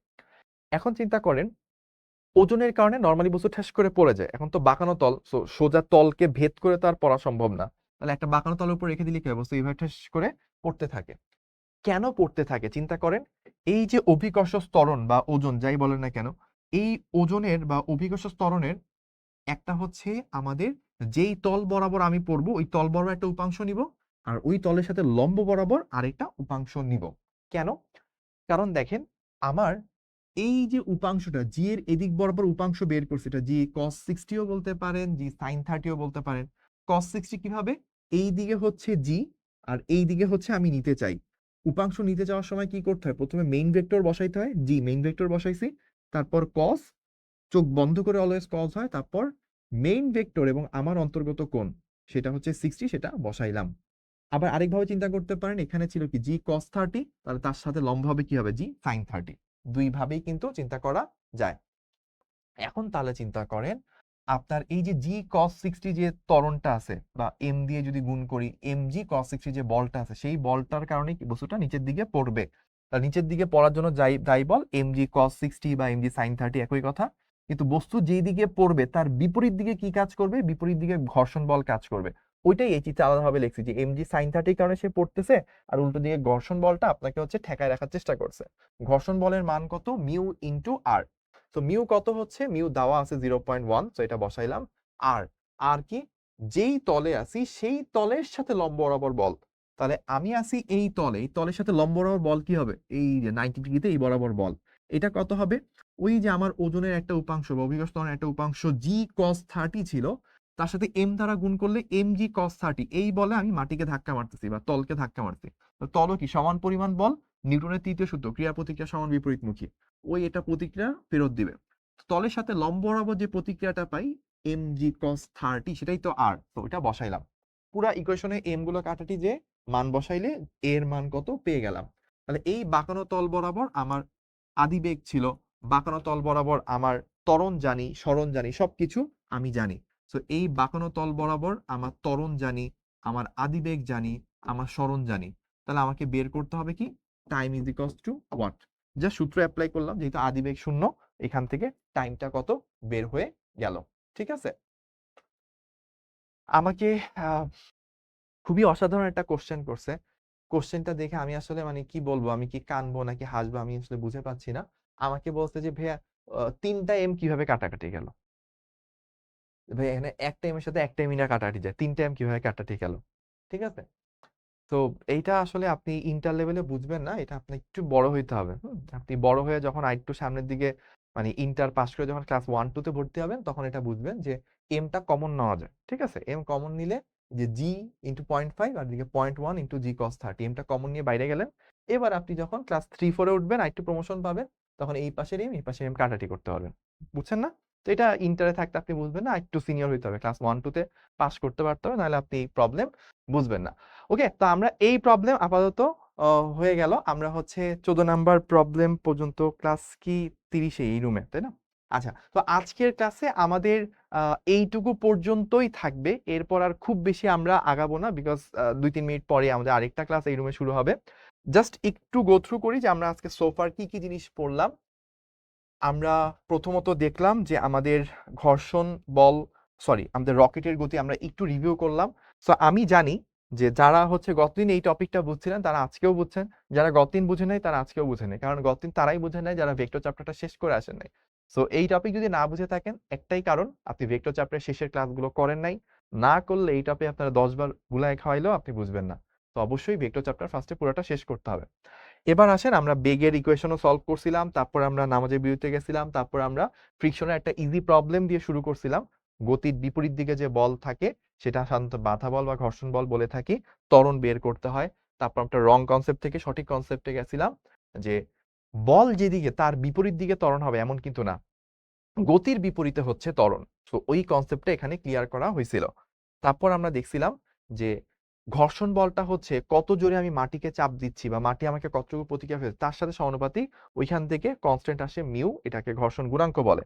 এখন চিন্তা করেন, ওজনের কারণে নর্মালি বস্তু ঠাস করে পড়ে যায়, এখন তো বাঁকানো তল, সোজা তলকে ভেদ করে তো আর পড়া সম্ভব না। তাহলে একটা বাঁকানো তলের উপর রেখে দিলে কি হয়, বস্তু এইভাবে ঠাস করে পড়তে থাকে। কেন পড়তে থাকে চিন্তা করেন, এই যে অভিকর্ষ ত্বরণ বা ওজন যাই বলেন না কেন, এই ওজনের বা অভিকর্ষ ত্বরণের একটা হচ্ছে আমাদের, যেই তল বরাবর আমি পড়বো ওই তল বরাবর একটা উপাংশ নিব, আর ওই তলের সাথে লম্ব বরাবর আরেকটা উপাংশ নিব। কেন? কারণ দেখেন, আমার এই যে উপাংশটা, জি এর এদিক বরাবর উপাংশ বের করছে, এটা জি cos 60ও বলতে পারেন, জি sin 30ও বলতে পারেন। cos 60 কিভাবে, এই দিকে হচ্ছে জি, আর এই দিকে হচ্ছে আমি নিতে চাই। উপাংশ নিতে যাওয়ার সময় কি করতে হয়? প্রথমে মেইন ভেক্টর বসাইতে হয়, জি মেইন ভেক্টর বসাইছি, তারপর কস, চোখ বন্ধ করে অলওয়েজ কস হয়, তারপর মেইন ভেক্টর এবং আমার অন্তর্গত কোণ সেটা হচ্ছে 60, সেটা বসাইলাম। আবার আরেকভাবে চিন্তা করতে পারেন, এখানে ছিল কি জি কস 30, তাহলে তার সাথে লম্ব হবে কি হবে? জি সাইন 30। দুইভাবেই কিন্তু চিন্তা করা যায়। এখন তাহলে চিন্তা করেন, আপনার এই যে জি কস 60 যে ত্বরণটা আছে, বা এম দিয়ে যদি গুণ করি, এম জি কস 60 যে বলটা আছে, সেই বলটার কারণে কি বস্তুটা নিচের দিকে পড়বে। তার নিচের দিকে পড়ার জন্য যাই বল এম জি কস 60 বা এম জি সাইন 30 একই কথা। কিন্তু বস্তু যেই দিকে পড়বে তার বিপরীত দিকে কি কাজ করবে? বিপরীত দিকে ঘর্ষণ বল কাজ করবে। ওইটাই এই চিত্রে আলাদাভাবে লিখছি যে এম জি সাইন 30 কারণে সে পড়তেছে, আর উল্টো দিকে ঘর্ষণ বলটা আপনাকে হচ্ছে ঠেকায় রাখার চেষ্টা করছে। ঘর্ষণ বলের মান কত? মিউ ইন্টু আর। তো মিউ কত হচ্ছে? মিউ দেওয়া আছে 0.1, তো এটা বসাইলাম। আর আর কি? যেই তলে আছি সেই তলের সাথে লম্ব বরাবর বল। তাহলে আমি আছি এই তলে, এই তলের সাথে লম্ব বরাবর বল কি হবে? এই যে 90 ডিগ্রিতে এই বরাবর বল। এটা কত হবে? ওই যে আমার ওজনের একটা উপাংশ বা অভিকর্ষ ত্বরণের একটা উপাংশ জি কস 30 ছিল, তার সাথে এম দ্বারা গুণ করলে এম জি কস 30, এই বলে আমি মাটিকে ধাক্কা মারতেছি বা তলকে ধাক্কা মারছি। তো তলও কি সমান পরিমাণ বল, নিউটনের তৃতীয় সূত্র, ক্রিয়া প্রতিক্রিয়া সমান বিপরীতমুখী, ওই এটা প্রতিক্রিয়া ফেরত দিবে। তলের সাথে লম্ব বরাবর যে প্রতিক্রিয়াটা পাই এম জি কস 30, সেটাই তো আর, তো ওটা বসাইলাম। পুরা ইকুয়েশনে এম গুলো কাটাটি যে মান বসাইলে এর মান কত পেয়ে গেলাম। তাহলে এই বাঁকানো তল বরাবর আমার আদিবেগ ছিল, বাঁকানো তল বরাবর আমার ত্বরণ জানি, সরণ জানি, সবকিছু আমি জানি। তো এই বাঁকানো তল বরাবর আমার ত্বরণ জানি, আমার আদিবেগ জানি, আমার সরণ জানি। তাহলে আমাকে বের করতে হবে কি? Time is equals to what? যা সূত্র অ্যাপ্লাই করলাম, যেহেতু আদিবেগ শূন্য, এখান থেকে টাইমটা কত বের হয়ে গেল। ঠিক আছে? আমাকে খুবই অসাধারণ একটা কোশ্চেন করছে। কোশ্চেনটা দেখে আমি আসলে মানে কি বলবো, আমি কি কানবো নাকি হাসবো আমি আসলে বুঝে পাচ্ছি না। আমাকে বলছে যে ভাইয়া 3টা এম কিভাবে কাটাকাটি গেল? ভাইয়া এখানে একটা এম এর সাথে একটা এমই না কাটাকাটি যায়, 3টা এম কিভাবে কাটাকাটি গেল? ঠিক আছে? তো এইটা আসলে আপনি ইন্টার লেভেলে বুঝবেন না, এটা আপনি একটু বড় হইতে হবে। আপনি বড় হয়ে যখন আরেকটু সামনের দিকে মানে ইন্টার পাস করে যখন ক্লাস 1 2 তে ভর্তি হবেন, তখন এটা বুঝবেন যে এমটা কমন নেওয়া যায়। ঠিক আছে? এম কমন নিলে যে জি ইন্টু 0.5 আর দিকে 0.1 ইন্টু জি কস 30, এমটা কমন নিয়ে বাইরে গেলেন। এবার আপনি যখন ক্লাস 3 4 এ উঠবেন, আরেকটু প্রমোশন পাবেন, তখন এই পাশের এম এই পাশের এম কাটাটি করতে পারবেন। বুঝছেন না? তো এটা ইন্টারে থাকতে আপনি বুঝবেন না, একটু সিনিয়র হইতে হবে, ক্লাস 1 2 তে পাস করতে পারতে হবে, নাহলে আপনি এই প্রবলেম বুঝবেন না। ওকে, তো আমরা এই প্রবলেম আপাতত হয়ে গেল। আমরা হচ্ছে 14 নাম্বার প্রবলেম পর্যন্ত, ক্লাস কি 30 এই রুমে, তাই না? আচ্ছা, তো আজকের ক্লাসে আমাদের এইটুকু পর্যন্তই থাকবে। এরপর আর খুব বেশি আমরা আগাবো না, বিকজ 2-3 মিনিট পরে আমাদের আরেকটা ক্লাস এই রুমে শুরু হবে। জাস্ট একটু গো থ্রু করি যে আমরা আজকে সোফার কি কি জিনিস পড়লাম। আমরা প্রথমত দেখলাম যে আমাদের ঘর্ষণ বল, সরি আমাদের রকেটের গতি আমরা একটু রিভিউ করলাম। সো আমি জানি যে যারা হচ্ছে গতদিন এই টপিকটা বুঝছিলেন তারা আজকেও বুঝছেন, যারা গতদিন বুঝে নাই তারা আজকেও বুঝে নাই, কারণ গতদিন তারাই বুঝে নাই যারা ভেক্টর চ্যাপ্টারটা শেষ করে আসেন নাই। সো এই টপিক যদি না বুঝে থাকেন, একটাই কারণ, আপনি ভেক্টর চ্যাপ্টারের শেষের ক্লাসগুলো করেন নাই। না করলে এই টপিক আপনারা 10 বার গুলায় খাওয়াইলেও আপনি বুঝবেন না। তো অবশ্যই ভেক্টর চ্যাপ্টার ফার্স্টে পুরোটা শেষ করতে হবে। এবার আসেন, আমরা বেগের ইকুয়েশনও সলভ করছিলাম, তারপর আমরা নামাজের বিরতিতে গেছিলাম, তারপর আমরা ফ্রিকশনের একটা ইজি প্রবলেম দিয়ে শুরু করছিলাম। গতির বিপরীত দিকে যে বল থাকে সেটা সাধারণত বাধা বল বা ঘর্ষণ বল বলে থাকি, ত্বরণ বের করতে হয়। তারপর আমরা রং কনসেপ্ট থেকে সঠিক কনসেপ্টে গেছিলাম, যে বল যেদিকে তার বিপরীত দিকে ত্বরণ হবে এমন কিন্তু না, গতির বিপরীতে হচ্ছে ত্বরণ। তো ওই কনসেপ্টটা এখানে ক্লিয়ার করা হয়েছিল। তারপর আমরা দেখছিলাম যে ঘর্ষণ বলটা হচ্ছে কত জোরে আমি মাটিকে চাপ দিচ্ছি বা মাটি আমাকে কতটুকু প্রতিক্রিয়া ফেলছে তার সাথে সমানুপাতিক, ওইখান থেকে কনস্ট্যান্ট আসে মিউ, এটাকে ঘর্ষণ গুণাঙ্ক বলে।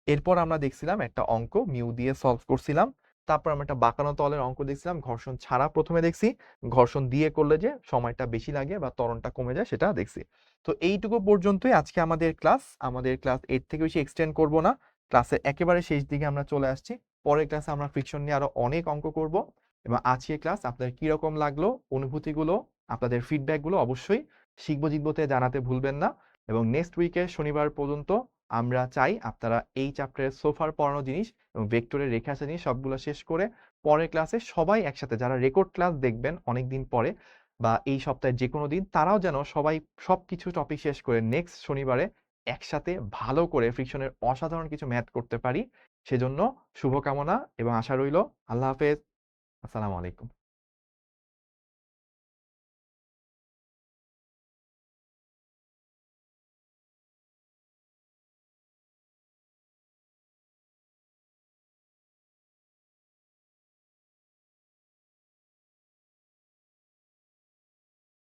এরপর আমরা দেখছিলাম একটা অঙ্ক মিউ দিয়ে সলভ করছিলাম। তারপর আমরা একটা বাঁকানো তলের অঙ্ক দেখছিলাম, ঘর্ষণ ছাড়া প্রথমে দেখছি, ঘর্ষণ দিয়ে করলে যে সময়টা বেশি লাগে বা ত্বরণটা কমে যায় সেটা দেখছি। তো এইটুকু পর্যন্তই আজকে আমাদের ক্লাস। আমাদের ক্লাস 8 থেকে বেশি এক্সটেন্ড করব না, ক্লাসের একেবারে শেষ দিকে আমরা চলে আসছি। পরের ক্লাসে আমরা ফ্রিকশন নিয়ে আরো অনেক অঙ্ক করব। এবং আজকের ক্লাস আপনাদের কিরকম লাগলো, অনুভূতিগুলো, আপনাদের ফিডব্যাকগুলো অবশ্যই শিখবো জিতবোতে জানাতে ভুলবেন না। এবং নেক্সট উইকে শনিবার পর্যন্ত আমরা চাই আপনারা এই চ্যাপ্টারের সোফার পড়ানো জিনিস এবং ভেক্টরের রেখে আসা জিনিস সবগুলো শেষ করে পরের ক্লাসে সবাই একসাথে, যারা রেকর্ড ক্লাস দেখবেন অনেকদিন পরে বা এই সপ্তাহের যে কোনো দিন, তারাও যেন সবাই সবকিছু টপিক শেষ করে নেক্সট শনিবারে একসাথে ভালো করে ফ্রিকশনের অসাধারণ কিছু ম্যাথ করতে পারি। সেজন্য শুভকামনা এবং আশা রইল। আল্লাহ হাফেজ। আসসালামু আলাইকুম।